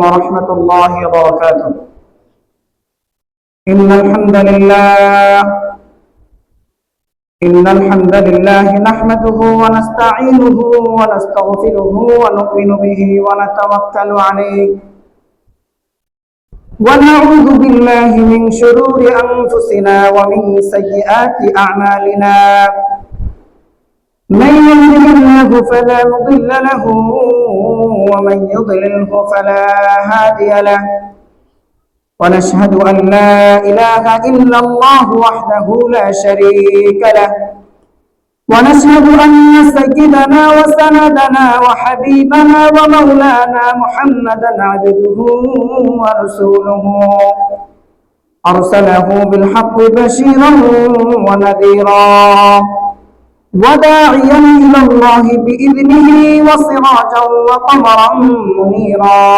ورحمة الله وبركاته. إن الحمد لله نحمده ونستعينه ونستغفره ونؤمن به ونتوكل عليه ونعوذ بالله من شرور أنفسنا ومن سيئات أعمالنا. من يهده الله فلا مضل له ومن يضلله فلا هادي له. ونشهد أن لا إله إلا الله وحده لا شريك له. ونشهد أن سيدنا وسندنا وحبيبنا ومولانا محمدا عبده ورسوله أرسله بالحق بشيرا ونذيرا وداعيا إلى الله بإذنه وسراجا وقمرا منيرا.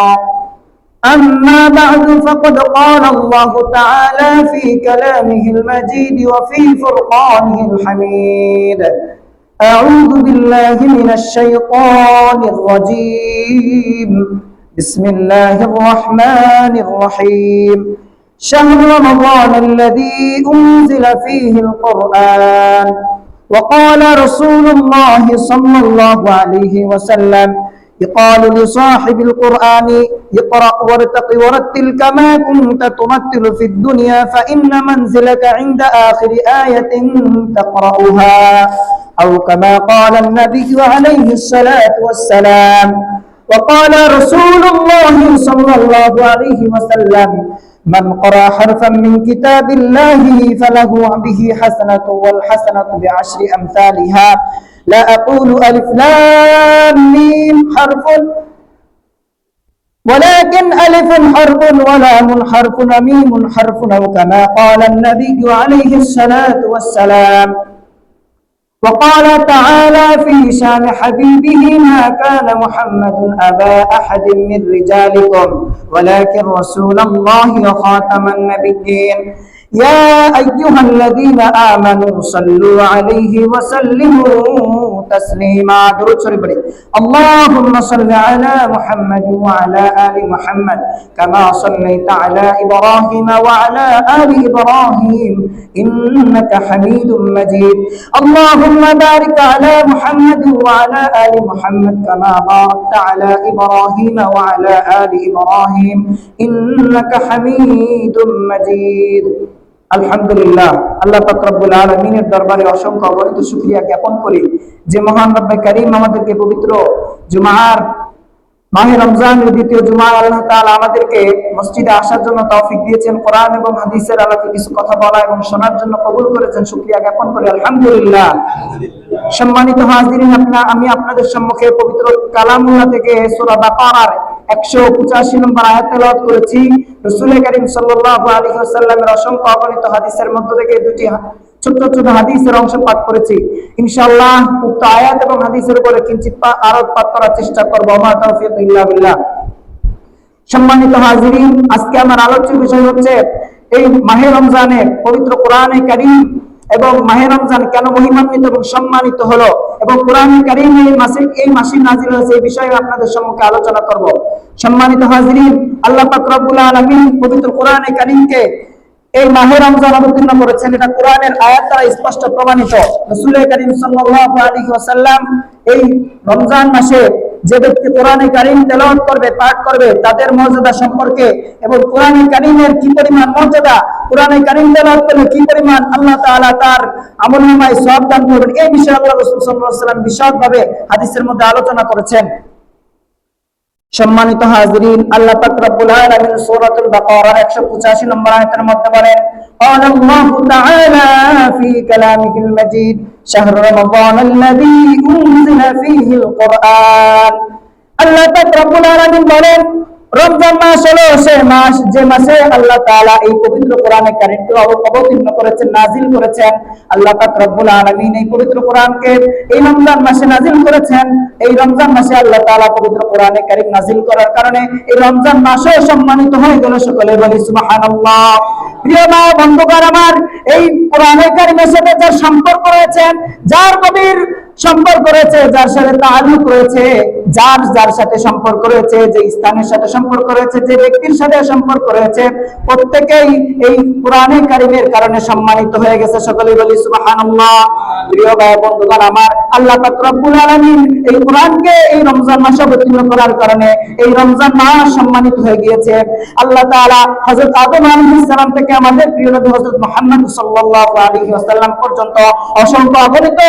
أما بعد فقد قال الله تعالى في كلامه المجيد وفي فرقانه الحميد: أعوذ بالله من الشيطان الرجيم. بسم الله الرحمن الرحيم. شهر رمضان الذي أنزل فيه القرآن. وقال رسول الله صلى الله عليه وسلم: يقال لصاحب القرآن: اقرأ وارتق ورتل كما كنت ترتل في الدنيا فإن منزلك عند آخر آية تقرأها، أو كما قال النبي عليه الصلاة والسلام. وقال رسول الله صلى الله عليه وسلم: من قرأ حرفا من كتاب الله فله به حسنة والحسنة بعشر أمثالها. لا أقول ألف لام ميم حرف، ولكن ألف حرف ولام حرف وميم حرف، أو كما قال النبي عليه الصلاة والسلام. وقال تعالى في شان حبيبه: ما كان محمد أبا أحد من رجالكم ولكن رسول الله وخاتم النبيين. يا أيها الذين آمنوا صلوا عليه وسلموا تسليما. درود شريف পড়ি। اللهم صل على محمد وعلى آل محمد كما صليت على إبراهيم وعلى آل إبراهيم إنك حميد مجيد. اللهم بارك على محمد وعلى آل محمد كما باركت على إبراهيم وعلى آل إبراهيم إنك حميد مجيد. আলহামদুলিল্লাহ, আল্লাহ পাক রব্বুল আলামিনের দরবারে অসংখ্য অগণিত শুকরিয়া জ্ঞাপন করি যে মহান রব্বে কারীম আমাদেরকে পবিত্র জুমার মাহে রমজানের দ্বিতীয় জুমায় আল্লাহ তাআলা আমাদেরকে মসজিদে আসার জন্য তৌফিক দিয়েছেন, কোরআন এবং হাদিসের আলোকে কিছু কথা বলা এবং শোনার জন্য কবুল করেছেন। শুকরিয়া জ্ঞাপন করি আলহামদুলিল্লাহ। সম্মানিত হাজিরিন, আমি আপনাদের সম্মুখে পবিত্র কালামুল্লাহ থেকে সূরা বাকারার 185 নম্বর আয়াত তেলাওয়াত করেছি। রাসূল করিম সাল্লাল্লাহু আলাইহি ওয়াসাল্লামের অসংখ্য অগণিত হাদিসের মধ্য থেকে দুটি ছোট ছোট হাদিসের অংশ পাঠ করেছি। ইনশাআল্লাহ উক্ত আয়াত এবং হাদিসের উপরে কিঞ্চিত আলোকপাত করার চেষ্টা করব। মা তাওফীক ইল্লা বিল্লাহ। সম্মানিত হাজিরিন, আজকে আমার আলোচ্য বিষয় হচ্ছে এই মাহে রমজানের পবিত্র কোরআনে কারীম এবং মাহে রমজান কেন মহিমান্বিত এবং সম্মানিত হলো এবং কোরআনে কারীম এই মাসে নাযিল হয়েছে এই বিষয়ে আপনাদের সম্মুখে আলোচনা করব। সম্মানিত হাজিরিন, আল্লাহ পাক রব্বুল আলামিন পবিত্র কোরআনে কারীমকে এই মাহে রমজান অবতীর্ণ করেছেন। এটা কোরআনের আয়াত দ্বারা স্পষ্ট প্রমাণিত। রাসূল করিম সাল্লাল্লাহু আলাইহি ওয়াসাল্লাম এই রমজান মাসে যে ব্যক্তি কোরআনে কারীম তেলাওয়াত করবে, পাঠ করবে, তাদের মর্যাদা সম্পর্কে এবং কোরআনে কারীমের কি পরিমাণ মর্যাদা, কোরআনে কারীম তেলাওয়াত করলে কি পরিমাণ আল্লাহ তাআলা তার আমলনামায় সওয়াব দান করবেন, এই বিষয়ে আল্লাহ রাসূল সাল্লাল্লাহু আলাইহি ওয়াসাল্লাম বিশদভাবে হাদিসের মধ্যে আলোচনা করেছেন। সম্মানিত হাজিরিন, আল্লাহ পাক রব্বুল আলামিন সূরাতুল বাকারার 185 নম্বর আয়াতের মধ্যে বলেন: قال الله تعالى في كلامه المجيد شهر رمضان الذي أنزل فيه القرآن. আল্লাহ পাক রব্বুল আলামিন বলেন, রমজান মাস হলো সেই মাস যে মাসে আল্লাহ তাআলা এই পবিত্র কোরআনে কারীমকে অবতীর্ণ করেছেন, নাযিল করেছেন। আল্লাহ পাক রব্বুল আলামিন এই পবিত্র কোরআনকে এই রমজান মাসে নাযিল করেছেন। এই রমজান মাসে আল্লাহ তাআলা পবিত্র কোরআনে কারীম নাযিল করার কারণে এই রমজান মাসও সম্মানিত হয়ে গেল। সকলে বলি সুবহানাল্লাহ। প্রিয় মা বন্ধুগণ আমার, এই কোরআনে কারীমের সাথে যার সম্পর্ক রয়েছে, যার গভীর সম্পর্ক রয়েছে, যার সাথে তাআল্লুক রয়েছে, যার সাথে সম্পর্ক রয়েছে, যে স্থানের সাথে সম্পর্ক রয়েছে, যে ব্যক্তির সাথে সম্পর্ক রয়েছে, প্রত্যেকেই এই কোরআনে কারীমের কারণে সম্মানিত হয়ে গেছে। সকলেই বলি সুবহানাল্লাহ। প্রিয় ভাই বন্ধুগণ আমার, আল্লাহ পাক রব্বুল আলামিন এই কোরআনকে এই রমজান মাসে অবতীর্ণ করার কারণে এই রমজান মাস সম্মানিত হয়ে গিয়েছে। আল্লাহ তাআলা হযরত আদম আলাইহিস সালাম থেকে আমাদের প্রিয় নবী হযরত মুহাম্মদ সাল্লাল্লাহু আলাইহি ওয়াসাল্লাম পর্যন্ত অসংখ্য অগণিত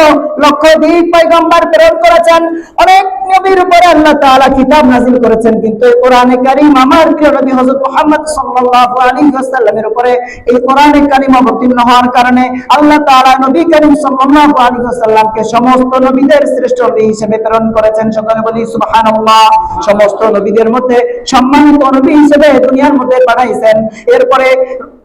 লক্ষাধিক পয়গম্বর প্রেরণ করেছেন। অনেক নবীর উপরে আল্লাহ তাআলা কিতাব নাযিল করেছেন, কিন্তু এই কোরআনে কারীম আমার প্রিয় নবী হযরত মুহাম্মদ সাল্লাল্লাহু আলাইহি ওয়াসাল্লামের উপরে এই কোরআনে কারীম অবতীর্ণ হওয়ার কারণে আল্লাহ তাআলা নবী করিম সাল্লাল্লাহু আলাইহি ওয়াসাল্লামকে সমস্ত নবীদের শ্রেষ্ঠ নবী হিসেবে প্রেরণ করেছেন। সকলে বলি সুবহানাল্লাহ। সমস্ত নবীদের মধ্যে সম্মানিত নবী হিসেবে দুনিয়ার মধ্যে পাঠাইছেন। এরপরে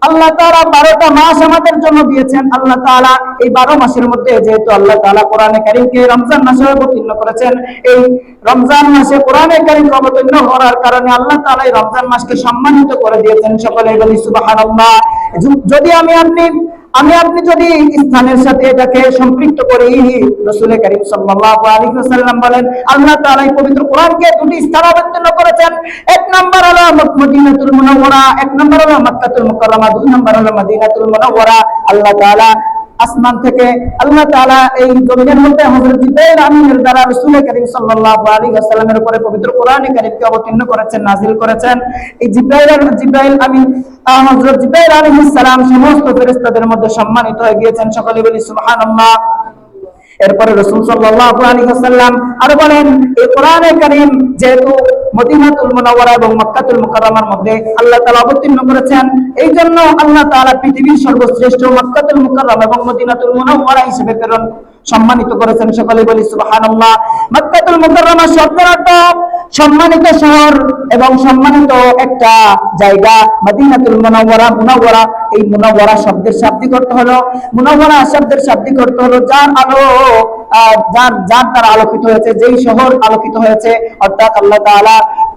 আল্লাহ তাআলা 12টা মাস আমাদের জন্য দিয়েছেন। আল্লাহ তাআলা এই 12 মাসের মধ্যে যেহেতু আল্লাহ তাআলা কোরআনে কারীমকে রমজান মাসে অবতীর্ণ করেছেন, এই রমজান মাসে কোরআনে কারীম অবতীর্ণ হওয়ার কারণে আল্লাহ তাআলা এই রমজান মাসকে সম্মানিত করে দিয়েছেন। সকলে বলি সুবহানাল্লাহ। যদি আমি আপনি যদি স্থানের সাথে এটাকে সম্পৃক্ত করি, রাসূল করিম সাল্লাল্লাহু আলাইহি ওয়াসাল্লাম বলেন আল্লাহ তাআলা এই পবিত্র কোরআনকে দুটি স্থানে অবতীর্ণ করেছেন। এক নম্বর হলো মদিনাতুল মুনাওয়ারা, এক নম্বর হলো মক্কাতুল মুকাররমা, দুই নম্বর হলো মদিনাতুল মুনাওয়ারা। আল্লাহ তাআলা আসমান থেকে আল্লাহ তাআলা এই জমিনের মধ্যে হযরত জিবরাইল আমিনের দ্বারা রাসূল করিম সাল্লাল্লাহু আলাইহি ওয়াসাল্লামের উপরে পবিত্র কোরআনে কারীমকে অবতীর্ণ করেছেন, নাযিল করেছেন। এই জিবরাইল আমিন হযরত জিবরাইল আলাইহিস সালাম সমস্ত ফেরেশতাদের মধ্যে সম্মানিত হয়ে গিয়েছেন। সকলে বলি সুবহানাল্লাহ। এরপরে রাসূল সাল্লাল্লাহু আলাইহি ওয়াসাল্লাম আরো বলেন এই কোরআনে কারীম যেহেতু মদিনাতুল মুনাওয়ারা এবং মক্কাতুল মুকাররমার মধ্যে আল্লাহ তাআলা অবতীর্ণ করেছেন, এই জন্য আল্লাহ তাআলা পৃথিবীর সর্বশ্রেষ্ঠ মক্কাতুল মুকাররমা এবং মদিনাতুল মুনাওয়ারা হিসেবে প্রেরণ সম্মানিত করেছেন। সকলে বলি সুবহানাল্লাহ। মক্কাতুল মুকাররমা শব্দের অর্থ সম্মানিত শহর এবং সম্মানিত একটা জায়গা। মদিনাতুল মুনাওয়ারা এই মুনাওয়ারা শব্দের শাব্দিক অর্থ হলো, মুনাওয়ারা শব্দের শাব্দিক অর্থ হলো যার আলো, যার দ্বারা আলোকিত হয়েছে, যেই শহর আলোকিত হয়েছে। অর্থাৎ আল্লাহ তাআলা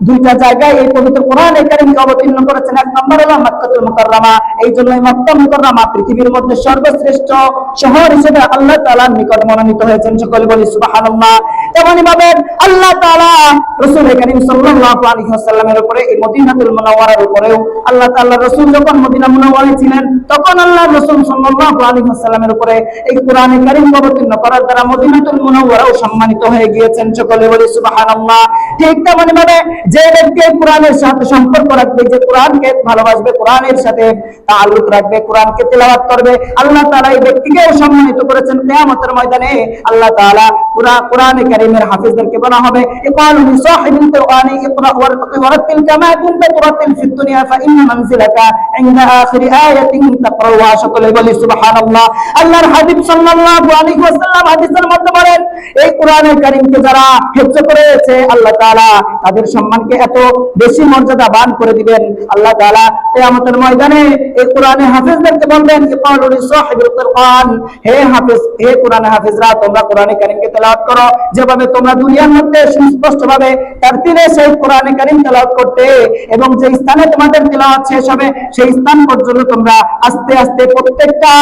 দুইটা জায়গায় এই পবিত্র কোরআনে কারীমকে অবতীর্ণ করেছেন। এক নম্বর হলো মক্কাতুল মুকাররমা, এই জন্যই মক্কা মুকাররমা পৃথিবীর মধ্যে সর্বশ্রেষ্ঠ শহর হিসেবে আল্লাহ তাআলার নিকট মনোনীত হয়েছেন। সকলে বলি সুবহানাল্লাহ। তেমনি ভাবে আল্লাহ তাআলা রাসূল করিম সাল্লাল্লাহু আলাইহি ওয়াসাল্লামের উপরে এই মদিনাতুল মুনাওয়ারার উপরেও আল্লাহ তাআলা রাসূল যখন মদিনা মুনাওয়ারায় ছিলেন তখন আল্লাহ রাসূল সাল্লাল্লাহু আলাইহি ওয়াসাল্লামের উপরে এই কোরআনে কারীম অবতীর্ণ করার দ্বারা মদিনাতুল মুনাওয়ারাও সম্মানিত হয়ে গিয়েছেন। সকলে বলি সুবহানাল্লাহ। ঠিক তেমনি ভাবে যে ব্যক্তি কোরআনের সাথে সম্পর্ক রাখবে, যে কোরআনকে ভালোবাসবে, কোরআনের সাথে তাআল্লুক রাখবে, কোরআনকে তেলাওয়াত করবে, আল্লাহ তাআলা এই ব্যক্তিকেও সম্মানিত করেছেন। কিয়ামতের ময়দানে আল্লাহ তাআলা কোরআনে কারীমের হাফেজদেরকে বলা হবে ইকালু লিসাহিবিল কুরআনি ইকরা ওয়ারাতিল কামা কুনতা তুরাতিল ফিদ দুনিয়া ফাইন্না মানজিলাকা ইনদা আখিরি আয়াতিন তাকরাউহা। সকলে বলি সুবহানাল্লাহ। আল্লাহর হাবিব সাল্লাল্লাহু আলাইহি ওয়াসাল্লাম হাদিসের মধ্যে বলেন এই কোরআনে কারীমকে যারা হিফজ করেছে আল্লাহ তাআলা তাদের সম্মানকে এত বেশি মর্যাদাবান করে দিবেন। আল্লাহ তাআলা কিয়ামতের ময়দানে এই কোরআনে হাফেজদেরকে বলবেন ইকালু লিসাহিবিল কুরআন, হে হাফেজ, হে কোরআনে হাফেজরা, তোমরা কোরআনে কারীমকে তেলাওয়াত করো যেভাবে তোমরা দুনিয়ার মধ্যে সুস্পষ্টভাবে তারতিলে সেই কোরআনে কারীম তেলাওয়াত করতে, এবং যে স্থানে তোমাদের তেলাওয়াত শেষ হবে সেই স্থান পর্যন্ত তোমরা আস্তে আস্তে প্রত্যেকটা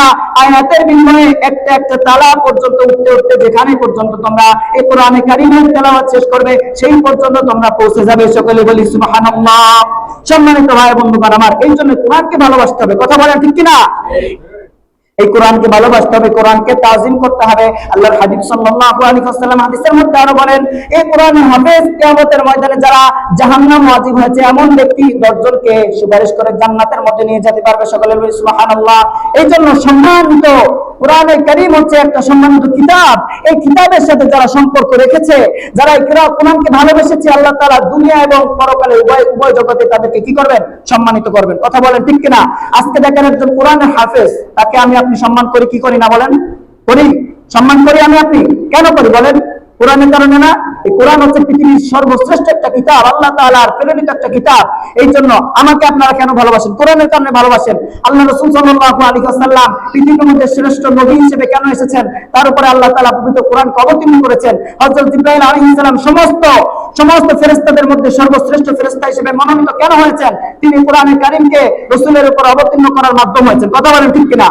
আয়াতের বিনিময়ে একটা একটা তালা পর্যন্ত উঠতে উঠতে যেখানে পর্যন্ত তোমরা এই কোরআনে কারীমের তেলাওয়াত শেষ করবে সেই পর্যন্ত তোমরা পৌঁছে যাবে। সকলে বলি সুবহানাল্লাহ। সম্মানিত ভাই বন্ধুগণ আমার, এই জন্য কোরআনকে ভালোবাসতে হবে। কথা বলেন ঠিক কিনা? এই কোরআনকে ভালোবাসতে হবে, কোরআনকে তাজিম করতে হবে। আল্লাহর হাবিব সাল্লাল্লাহু আলাইহি ওয়াসাল্লাম হাদিসের মধ্যে আরো বলেন এই কোরআনের হাফেজ কিয়ামতের ময়দানে যারা জাহান্নাম ওয়াজিব হয়েছে এমন ব্যক্তি 10 জনকে সুপারিশ করে জান্নাতের মধ্যে নিয়ে যেতে পারবে। সকলে বলি সুবহানাল্লাহ। এই জন্য সম্মানিত কোরআনে কারীম হচ্ছে একটা সম্মানিত কিতাব। এই কিতাবের সাথে যারা সম্পর্ক রেখেছে, যারা এই কোরআনকে ভালোবেসেছে, আল্লাহ তাআলা দুনিয়া এবং পরকালে উভয় জগতে তাদেরকে কি করবেন? সম্মানিত করবেন। কথা বলেন ঠিক কিনা? আজকে দেখেন একজন কোরআনের হাফেজ, তাকে আমি আপনি সম্মান করি কি করি না বলেন? করি, সম্মান করি আমি আপনি। কেন করি বলেন? কোরআনের কারণে না? এই কোরআন হচ্ছে পৃথিবীর সর্বশ্রেষ্ঠ একটা কিতাব, আল্লাহ তাআলার প্রেরিত একটা কিতাব। এই জন্য আমাকে আপনারা কেন ভালোবাসেন? কোরআনের কারণে ভালোবাসেন। আল্লাহ রাসূল সাল্লাল্লাহু আলাইহি ওয়াসাল্লাম পৃথিবীর মধ্যে শ্রেষ্ঠ নবী হিসেবে কেন এসেছেন? তার উপরে আল্লাহ তাআলা পবিত্র কোরআনকে অবতীর্ণ করেছেন। হযরত জিবরাইল আলাইহিস সালাম সমস্ত ফেরেশতাদের মধ্যে সর্বশ্রেষ্ঠ ফেরেশতা হিসেবে মনোনীত কেন হয়েছেন? তিনি কোরআনে কারীমকে রাসূলের উপর অবতীর্ণ করার মাধ্যম হয়েছেন। কথা বলেন ঠিক কিনা?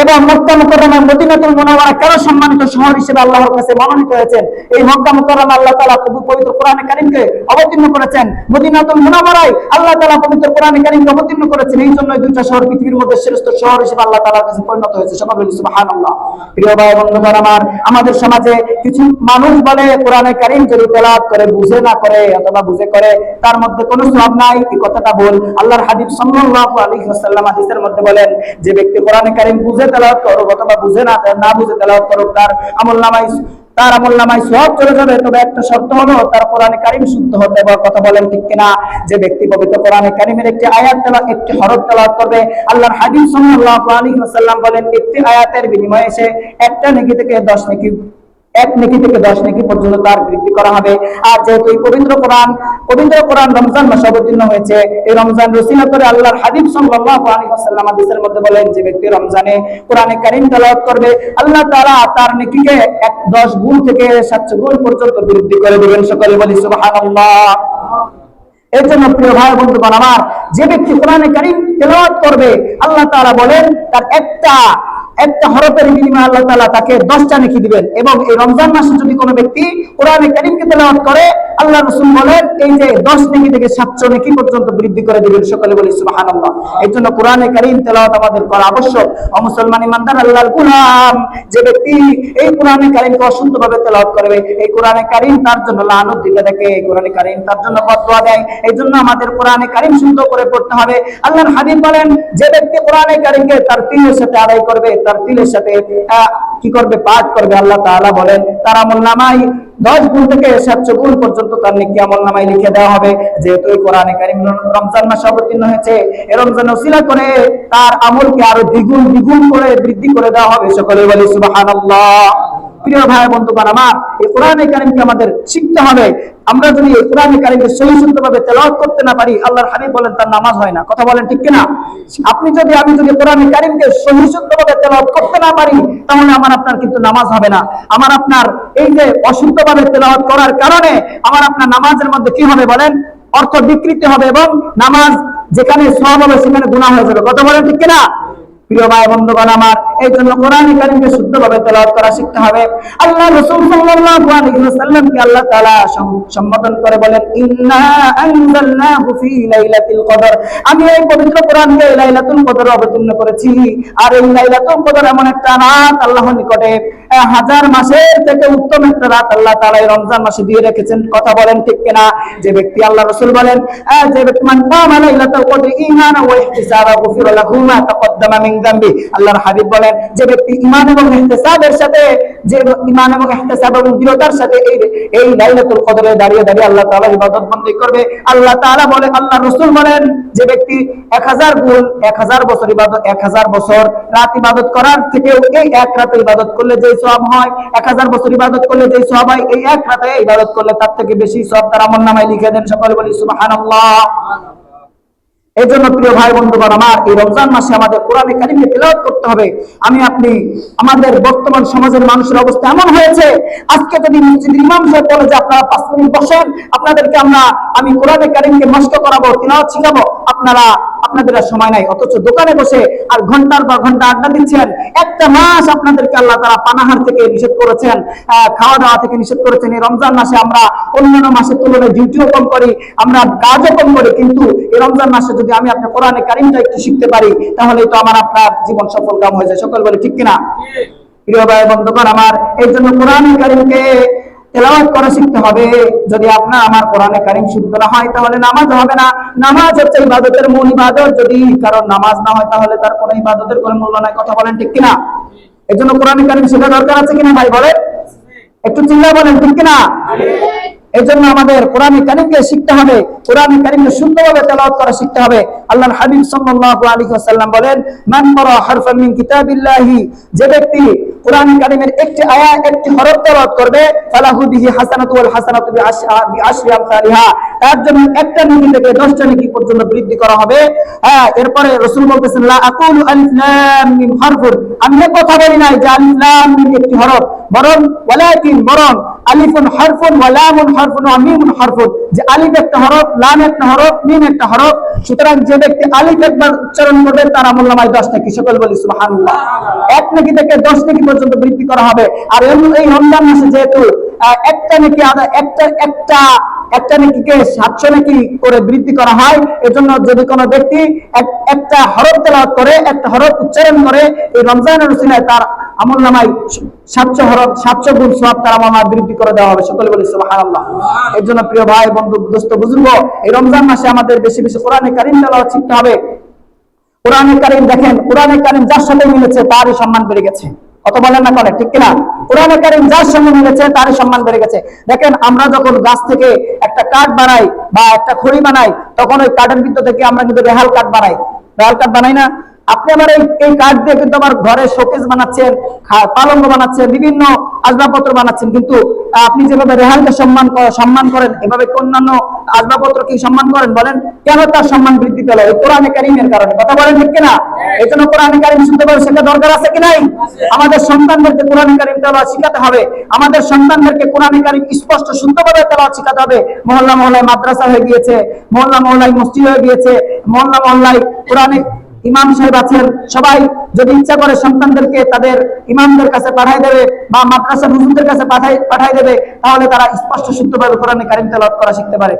এবং মক্কা মুকাররমা মদিনাতুল মুনাওয়ারা কেন সম্মানিত শহর হিসেবে আল্লাহর কাছে মনোনীত হয়েছেন? এই মক্কা মুকাররমা আল্লাহ তাআলা পবিত্র কোরআনে কারীমকে অবতীর্ণ করেছেন, মদিনাতুল মুনাওয়ারায় আল্লাহ তাআলা পবিত্র কোরআনে কারীমকে অবতীর্ণ করেছেন। এই জন্য দুইটা শহর পৃথিবীর মধ্যে শ্রেষ্ঠ শহর হিসেবে আল্লাহ তাআলার কাছে পরিণত হয়েছে। সকলে বলি সুবহানাল্লাহ। প্রিয় ভাই বন্ধুগণ আমার, আমাদের সমাজে কিছু মানুষ বলে কোরআনে কারীম যদি তেলাওয়াত করে বুঝে না করে অথবা বুঝে করে তার মধ্যে কোনো সওয়াব নাই। এই কথাটা ভুল। আল্লাহর হাবিব সাল্লাল্লাহু আলাইহি ওয়াসাল্লাম হাদিসের মধ্যে বলেন, যে ব্যক্তি কোরআনে কারীম বুঝে তেলাওয়াত করুক অথবা বুঝে না বুঝে তেলাওয়াত করুক, তার আমলনামায় সওয়াব চলে যাবে। তবে একটা শর্ত হলো তার কোরআনে কারীম শুদ্ধ হতে হবে। কথা বলেন ঠিক কিনা? যে ব্যক্তি পবিত্র কোরআনে কারীমের একটি আয়াত তেলাওয়াত, একটি হরফ তেলাওয়াত করবে, আল্লাহর হাবিব সাল্লাল্লাহু আলাইহি ওয়াসাল্লাম বলেন একটি আয়াতের বিনিময়ে সে একটা নেকি থেকে 10 নেকি, 1 নেকি থেকে 10 নেকি পর্যন্ত তার বৃদ্ধি করা হবে। আর যেহেতু এই পবিত্র কোরআন রমজান মাসে অবতীর্ণ হয়েছে, এই রমজান রসিলা করে আল্লাহর হাবিব সাল্লাল্লাহু আলাইহি ওয়াসাল্লাম হাদিসের মধ্যে বলেন, যে ব্যক্তি রমজানে কোরআনে কারীম তেলাওয়াত করবে আল্লাহ তাআলা তার নেকিকে 10 গুণ থেকে 700 গুণ পর্যন্ত বৃদ্ধি করে দিবেন। সকলে বলি সুবহানাল্লাহ। এর জন্য প্রিয় ভাই বন্ধুগণ আমার, যে ব্যক্তি কোরআনে কারীম তেলাওয়াত করবে আল্লাহ তাআলা বলেন তার একটা হরফের বিনিময়ে আল্লাহ তাআলা তাকে 10টা নেকি দিবেন। এবং এই রমজান মাসে যদি কোনো ব্যক্তি কোরআনে কারীমকে তেলাওয়াত করে আল্লাহ রাসূল বলেন এই যে 10 নেকি থেকে 700 নেকি পর্যন্ত বৃদ্ধি করে দিবেন। সকলে বলি সুবহানাল্লাহ। এই জন্য কোরআনে কারীম তেলাওয়াত আমাদের করা আবশ্যক। ও মুসলমান ইমানদার আল্লাহর গোলাম, যে ব্যক্তি এই কোরআনে কারীমকে অশুদ্ধভাবে তেলাওয়াত করবে, এই কোরআনে কারীম তার জন্য লানত দিতে থাকে, এই কোরআনে কারীম তার জন্য বদদুয়া দেয়। এই জন্য আমাদের কোরআনে কারীম শুদ্ধ করে পড়তে হবে। আল্লাহর হাবিব বলেন, যে ব্যক্তি কোরআনে কারীমকে তার তিলের সাথে আদায় করবে, তার তিলের সাথে কি করবে? পাঠ করবে, আল্লাহ তাআলা বলেন তার আমলনামায় 10 গুণ থেকে 700 গুণ পর্যন্ত তার নেকি আমলনামায় লিখে দেওয়া হবে। যেহেতু এই কোরআনে কারীম রমজান মাসে অবতীর্ণ হয়েছে, এই রমজান ওসিলা করে তার আমলকে আরো দ্বিগুণ করে বৃদ্ধি করে দেওয়া হবে। সকলে বলি সুবহানাল্লাহ। প্রিয় ভাই বন্ধুগণ আমার, এই কোরআনে কারীমকে আমাদের শিখতে হবে। আমরা যদি এই কোরআনে কারীমকে সহিষ্ণুভাবে তেলাওয়াত করতে না পারি, আল্লাহর হাবিব বলেন তার নামাজ হয় না। কথা বলেন ঠিক কিনা? আমি যদি কোরআনে কারীমকে সহিষ্ণুভাবে তেলাওয়াত করতে না পারি, তাহলে আমার আপনার কিন্তু নামাজ হবে না। আমার আপনার এই যে অশুদ্ধভাবে তেলাওয়াত করার কারণে আমার আপনার নামাজের মধ্যে কি হবে বলেন? অর্থ বিকৃতি হবে এবং নামাজ যেখানে সওয়াব হবে সেখানে গুনাহ হয়ে যাবে। কথা বলেন ঠিক কিনা? প্রিয় ভাই বন্ধুগণ আমার, এই জন্য কোরআনে কারীমকে শুদ্ধভাবে তেলাওয়াত করা শিখতে হবে। আল্লাহ রাসূল সাল্লাল্লাহু আলাইহি ওয়াসাল্লামকে আল্লাহ তাআলা সম্বোধন করে বলেন, ইন্না আনজালনাহু ফি লাইলাতুল কদর, আমি এই পবিত্র কোরআনকে লাইলাতুল কদরে অবতীর্ণ করেছি। আর এই লাইলাতুল কদর এমন একটা রাত আল্লাহর নিকটে 1000 মাসের থেকে উত্তম একটা রাত আল্লাহ তাআলা এই রমজান মাসে দিয়ে রেখেছেন। কথা বলেন ঠিক কিনা? যে ব্যক্তি, আল্লাহ রাসূল বলেন, যে ব্যক্তি মান কামা লাইলাতুল কদর ঈমানান ওয়া ইহতিসাবান গুফিরা লাহু মা তাকদ্দামা মিন যামবি, আল্লাহর হাবিব বলেন যে ব্যক্তি ঈমান এবং ইহতিসাবের সাথে, যে ঈমান এবং ইহতিসাব এবং দৃঢ়তার সাথে এই লাইলাতুল কদরে দাঁড়িয়ে আল্লাহ তাআলার ইবাদত বندী করবে, আল্লাহ তাআলা বলে, আল্লাহ রাসূল বলেন যে ব্যক্তি 1000 গুণ 1000 বছর ইবাদত, 1000 বছর রাত ইবাদত করার থেকে এই এক রাতে ইবাদত করলে যে সওয়াব হয়, 1000 বছর ইবাদত করলে যে সওয়াব হয়, এই এক রাতে ইবাদত করলে তার থেকে বেশি সওয়াব তার আমলনামায় লিখে দেন। সকলে বলি সুবহানাল্লাহ। এই জন্য প্রিয় ভাই বন্ধুগণ আমার, এই রমজান মাসে আমাদের কোরআনে কারীমকে তেলাওয়াত করতে হবে। আমাদের বর্তমান সমাজের মানুষের অবস্থা এমন হয়েছে, আজকে যদি মসজিদের ইমাম সাহেব বলে যে আপনারা 5 মিনিট বসেন, আপনাদেরকে আমি কোরআনে কারীমকে নষ্ট করাবো, তেলাওয়াত শিখাবো, আপনাদের সময় নাই। অথচ দোকানে বসে আর ঘন্টার পর ঘন্টা আড্ডা দিচ্ছেন। একটা মাস আপনাদেরকে আল্লাহ তাআলা পানাহার থেকে নিষেধ করেছেন, খাওয়া দাওয়া থেকে নিষেধ করেছেন। এই রমজান মাসে আমরা অন্যান্য মাসের তুলনায় ডিউটিও কম করি, আমরা কাজও কম করি, কিন্তু এই রমজান মাসে যদি আমি আপনার কোরআনে কারীমটা একটু শিখতে পারি, তাহলে তো আমার আপনার জীবন সফল কাম হয়ে যায়। সকল বলে ঠিক কিনা? প্রিয় ভাই বন্ধুগণ আমার, এই জন্য কোরআনে কারীমকে তেলাওয়াত করা শিখতে হবে। যদি আমার কোরআনে কারীম শুদ্ধ না হয়, তাহলে নামাজ হবে না। নামাজ হচ্ছে ইবাদতের মূল ইবাদত। যদি কারণ নামাজ না হয়, তাহলে তার কোনো ইবাদতের কোনো মূল্য নাই। কথা বলেন ঠিক কিনা? এই জন্য কোরআনে কারীম শেখা দরকার আছে কিনা ভাই বলেন? একটু চিল্লা বলেন ঠিক কিনা? এই জন্য আমাদের কোরআনে কারীমকে শিখতে হবে, কোরআনে কারীমকে শুদ্ধভাবে তেলাওয়াত করা শিখতে হবে। আল্লাহর হাবিব সাল্লাল্লাহু আলাইহি ওয়াসাল্লাম বলেন, মান ক্বারা হারফান মিন কিতাবিল্লাহি, যে ব্যক্তি কোরআন কারীমের একটি আয়াত একটি হরফ তেলাওয়াত করবে ফালাহু বিহি হাসানাতু ওয়াল হাসানাতু বিআশরি আমসালিহা, তার জন্য একটা নেকি থেকে 10টা নেকি পর্যন্ত বৃদ্ধি করা হবে। এরপরে রাসূল বলতেছেন লা আকুলু আলিফ লাম মিম হারফুন, আমি কথা বলি নাই যে আলিফ লাম মিম একটি হরফ, বরং আলিফুন হারফুন ওয়া লামুন হারফুন ওয়া মিমুন হারফুন, যে আলিফ একটা হরফ, লাম একটা হরফ, মিম একটা হরফ। সুতরাং যে ব্যক্তি আলিফ একবার উচ্চারণ করবে তার আমলনামায় 10 নেকি, সকল বলি সুবহানাল্লাহ। 1 নেকি থেকে 10 নেকি পর্যন্ত বৃদ্ধি করা হবে। আর এই রমজান মাসে যেহেতু একটা নেকি একটা নেকিকে 700 নেকি করে বৃদ্ধি করা হয়, এজন্য যদি কোনো ব্যক্তি একটা হরফ তেলাওয়াত করে, একটা হরফ উচ্চারণ করে, এই রমজানের উসিলায় তার আমলনামায় 700 গুণ সওয়াব তার আমলনামায় বৃদ্ধি করে দেওয়া হবে, সকলে বলি সুবহানাল্লাহ। এর জন্য প্রিয় ভাই বন্ধু দোস্ত বুজুর্গ, এই রমজান মাসে আমাদের বেশি বেশি কোরআনে কারীম তেলাওয়াত শিখতে হবে। কোরআনে কারীম দেখেন, কোরআনে কারীম যার সাথে মিলেছে তারই সম্মান বেড়ে গেছে, কত বলেন না করে, ঠিক কিনা? কোরআনে কারীম যার সঙ্গে মিলেছে তারই সম্মান বেড়ে গেছে। দেখেন আমরা যখন গাছ থেকে একটা কাঠ বানাই বা একটা খড়ি বানাই, তখন ওই কাঠের ভিতর থেকে আমরা কিন্তু রেহাল কাঠ বানাই না? আপনি আমার এই কাঠ দিয়ে কিন্তু আমার ঘরে শোকেস বানাচ্ছেন, পালঙ্ক বানাচ্ছেন, বিভিন্ন আসবাবপত্র বানাচ্ছেন, কিন্তু আপনি যেভাবে রেহালকে সম্মান করেন, এভাবে অন্যান্য আসবাবপত্র কি সম্মান করেন? বলেন কেন তার সম্মান বৃদ্ধি পেল? এই কোরআনে কারীমের কারণে, কথা বলেন ঠিক কিনা? এই জন্য কোরআনে কারীম শুনতে পারে সেটা দরকার আছে কি নাই? আমাদের সন্তানদেরকে কোরআনে কারীম তেলাওয়াত শিখাতে হবে, আমাদের সন্তানদেরকে কোরআনে কারীম স্পষ্ট শুদ্ধভাবে তেলাওয়াত শিখাতে হবে। মহল্লা মহল্লায় মাদ্রাসা হয়ে গিয়েছে, মহল্লা মহল্লায় মসজিদ হয়ে গিয়েছে, মহল্লা মহল্লায় কোরআনে ইমাম সাহেব আছেন, সবাই যদি ইচ্ছা করে সন্তানদেরকে তাদের ইমামদের কাছে পাঠাই দেবে বা মাদ্রাসার হুজুরদের কাছে পাঠাই দেবে, তাহলে তারা স্পষ্ট শুদ্ধভাবে কোরআনে কারীম তেলাওয়াত করা শিখতে পারে।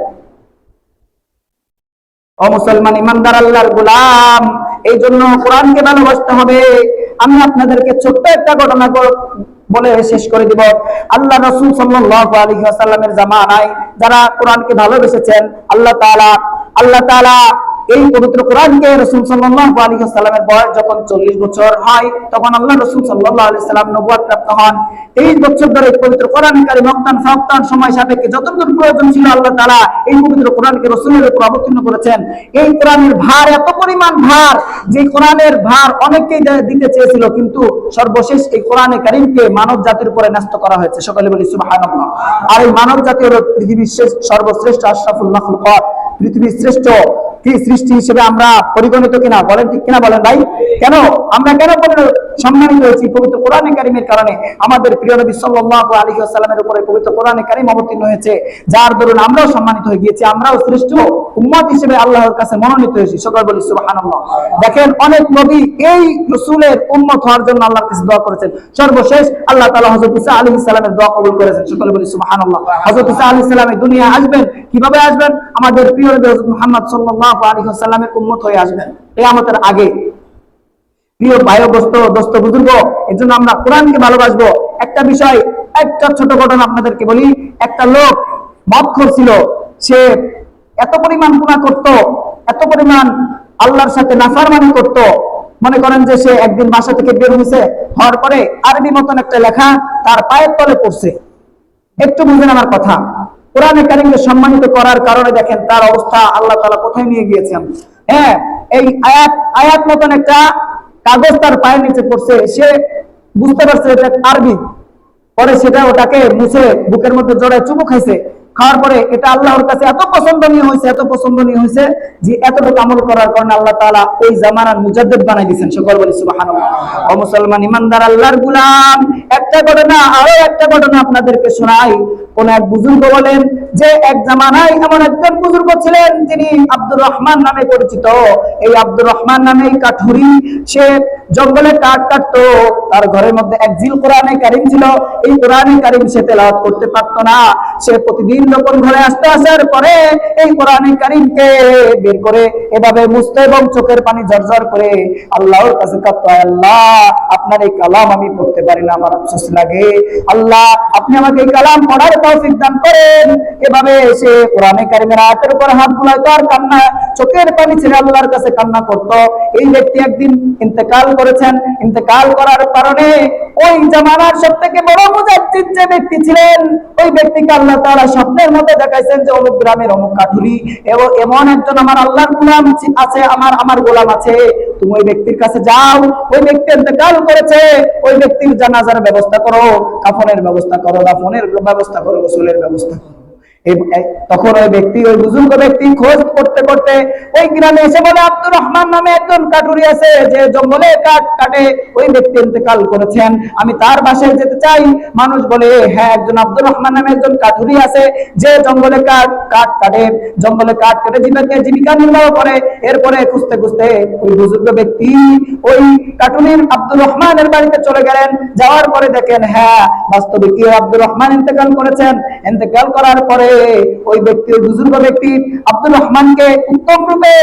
ও মুসলমান ইমানদার আল্লাহর গোলাম, এই জন্য কোরআনকে ভালোবাসতে হবে। আমি আপনাদেরকে ছোট্ট একটা ঘটনা বলে শেষ করে দিব। আল্লাহ রাসূল সাল্লাল্লাহু আলাইহি ওয়াসাল্লামের জামানায় যারা কোরআনকে ভালোবেসেছেন, আল্লাহ তাআলা এই পবিত্র কোরআনকে রাসূল সাল্লাল্লাহু আলাইহি ওয়াসাল্লামের বয়স যখন 40 বছর হয়, তখন আল্লাহ রাসূল সাল্লাল্লাহু আলাইহি ওয়াসাল্লাম নবুয়ত প্রাপ্ত হন। 23 বছর ধরে পবিত্র কোরআন কারীম সপ্তাহ সময় সাপেক্ষে যতদূর প্রয়োজন ছিল আল্লাহ তাআলা এই পবিত্র কোরআনকে রাসূলের উপর অবতীর্ণ করেছেন। এই কোরআনের ভার এত পরিমাণ ভার, যে কোরআনের ভার অনেকেই দিতে চেয়েছিল, কিন্তু সর্বশেষ এই কোরআনে কারীমকে মানব জাতির উপরে ন্যস্ত করা হয়েছে, সকলে বলি সুবহানাল্লাহ। আর এই মানব জাতি হলো পৃথিবীর সর্বশ্রেষ্ঠ আশরাফুল মাখলুকাত, পৃথিবীর শ্রেষ্ঠ কি সৃষ্টি হিসেবে আমরা পরিগণিত কিনা, বলেন ঠিক কিনা? বলেন ভাই, কেন আমরা সম্মানিত হয়েছি? পবিত্র কোরআনে কারীমের কারণে। আমাদের প্রিয় নবী সাল্লাল্লাহু আলাইহি ওয়াসাল্লামের উপরে পবিত্র কোরআনে কারীম অবতীর্ণ হয়েছে, যার দরুন আমরাও সম্মানিত হয়ে গিয়েছি, আমরাও শ্রেষ্ঠ উম্মত হিসেবে আল্লাহর কাছে মনোনীত হয়েছি, সকলে বলি সুবহানাল্লাহ। দেখেন অনেক নবী এই রাসূলের উম্মত হওয়ার জন্য আল্লাহর কাছে দোয়া করেছেন, সর্বশেষ আল্লাহ তাআলা হযরত ঈসা আলাইহিস সালামের দোয়া কবুল করেছেন, সকলে বলি সুবহানাল্লাহ। হযরত ঈসা আলাইহিস সালাম এই দুনিয়ায় আসবেন, কিভাবে আসবেন? আমাদের প্রিয় নবী হযরত মুহাম্মদ সাল্লাল্লাহু আলাইহি ওয়াসাল্লামের উম্মত হয়ে আসবেন কিয়ামতের আগে। প্রিয় ভাই দোস্ত বুজুর্গ, এজন্য আমরা কোরআনকে ভালোবাসবো। একটা বিষয়, একটা ছোট ঘটনা আপনাদেরকে বলি। একটা লোক মদখোর ছিল, সে এত পরিমাণ গুনাহ করত, এত পরিমাণ আল্লাহর সাথে নাফরমানি করত। মনে করেন যে সে একদিন বাসা থেকে বের হয়েছে, হওয়ার পরে আরবি মতন একটা লেখা তার পায়ের তলে পড়ছে। একটু বুঝেন আমার কথা। কোরআনে কারীমকে সম্মানিত করার কারণে দেখেন তার অবস্থা আল্লাহ তাআলা কোথায় নিয়ে গিয়েছেন। হ্যাঁ, এই আয়াত মতন একটা কাগজ তার পায়ের নিচে পড়ছে, সে বুঝতে পারছে এটা আরবি, পরে ওটাকে মুছে বুকের মধ্যে জড়ায় চুমু খাইছে। খাওয়ার পরে এটা আল্লাহর কাছে এত পছন্দনীয় হয়েছে যে এতটুকু আমল করার কারণে আল্লাহ তাআলা ওই জামানার মুজাদ্দিদ বানাই দিয়েছেন, সকল বলি সুবহানাল্লাহ। ও মুসলমান ইমানদার আল্লাহর গোলাম, আরো একটা ঘটনা আপনাদেরকে শোনাই। কোন এক বুজুর্গ বলেন যে এক জামানায় এমন একজন বুজুর্গ ছিলেন, যিনি আব্দুর রহমান নামে পরিচিত। এই আব্দুর রহমান নামে কাঠুরি, সে জঙ্গলে কাঠ কাটতো। তার ঘরের মধ্যে এক জিল কোরআনে কারীম ছিল। এই কোরআনে কারীম সে তেলাওয়াত করতে পারতো না। সে প্রতিদিন যখন ঘরে আসার পরে এই কোরআনে কারীমকে বের করে এভাবে মুছতো এবং চোখের পানি ঝরঝর করে আল্লাহর কাছে কাঁদতো, আল্লাহ আপনার এই কালাম আমি পড়তে পারি না, আমার আফসোস লাগে, আল্লাহ আপনি আমাকে এই কালাম পড়ার তৌফিক দান করেন। এভাবে সে কোরআনে কারীমের আয়াতের উপর হাত বুলাইতো আর কান্না, চোখের পানি ছেড়ে আল্লাহর কাছে কান্না করতো। এই ব্যক্তি একদিন ইন্তেকাল করেছেন। ইন্তেকাল করার কারণে ওই জামানার সবথেকে বড় মুজাদ্দিদ যে ব্যক্তি ছিলেন, ওই ব্যক্তিকে আল্লাহ তাআলা স্বপ্নের মধ্যে দেখাইছেন যে অমুক গ্রামের অমুক কাঠুরি এবং এমন একজন আমার আল্লাহর গোলাম আছে, আমার গোলাম আছে, তুমি ওই ব্যক্তির কাছে যাও, ওই ব্যক্তি ইন্তেকাল করেছে, ওই ব্যক্তির জানাজার ব্যবস্থা করো, কাফনের ব্যবস্থা করো, দাফনের ব্যবস্থা করো, গোসলের ব্যবস্থা করো। তখন ওই ব্যক্তি, ওই বুজুর্গ ব্যক্তি খোঁজ করতে করতে ওই গ্রামে এসে বলে, আব্দুর রহমান নামে একজন কাঠুরি আছে যে জঙ্গলে কাঠ কাটে, ওই ব্যক্তি ইন্তেকাল করেছেন, আমি তার বাসায় যেতে চাই। মানুষ বলে, হ্যাঁ, একজন আব্দুর রহমান নামে একজন কাঠুরি আছে যে জঙ্গলে কাঠ কাটে, জঙ্গলে কাঠ কেটে জীবিকা নির্বাহ করে। এরপরে খুঁজতে খুঁজতে ওই বুজুর্গ ব্যক্তি ওই কাঠুরির আব্দুর রহমানের বাড়িতে চলে গেলেন। যাওয়ার পরে দেখেন, হ্যাঁ, বাস্তবে কি আব্দুর রহমান ইন্তেকাল করেছেন। ইন্তেকাল করার পরে ওই ব্যক্তি, ওই বুজুর্গ ব্যক্তি আব্দুর রহমানকে উত্তম রূপে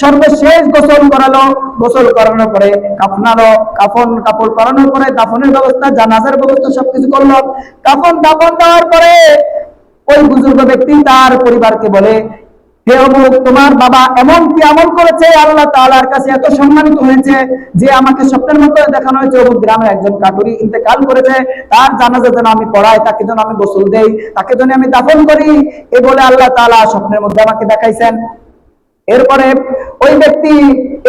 সর্বশেষ গোসল করালো। গোসল করানোর পরে কাফনালো, কাপড় পরানোর পরে দাফনের ব্যবস্থা, জানাজার ব্যবস্থা সবকিছু করলো। দাফন দেওয়ার পরে ওই বুজুর্গ ব্যক্তি তার পরিবারকে বলে, হে অমুক, তোমার বাবা এমন কি আমল করেছে, আল্লাহ তাআলার কাছে এত সম্মানিত হয়েছে যে আমাকে স্বপ্নের মতো দেখানো হয়েছে অমুক গ্রামের একজন কাঠুরি ইন্তেকাল করেছে, তার জানাজা যেন আমি পড়াই, তাকে যেন আমি গোসল দেই, তাকে যেন আমি দাফন করি, এ বলে আল্লাহ তাআলা স্বপ্নের মধ্যে আমাকে দেখাইছেন। এরপরে ওই ব্যক্তি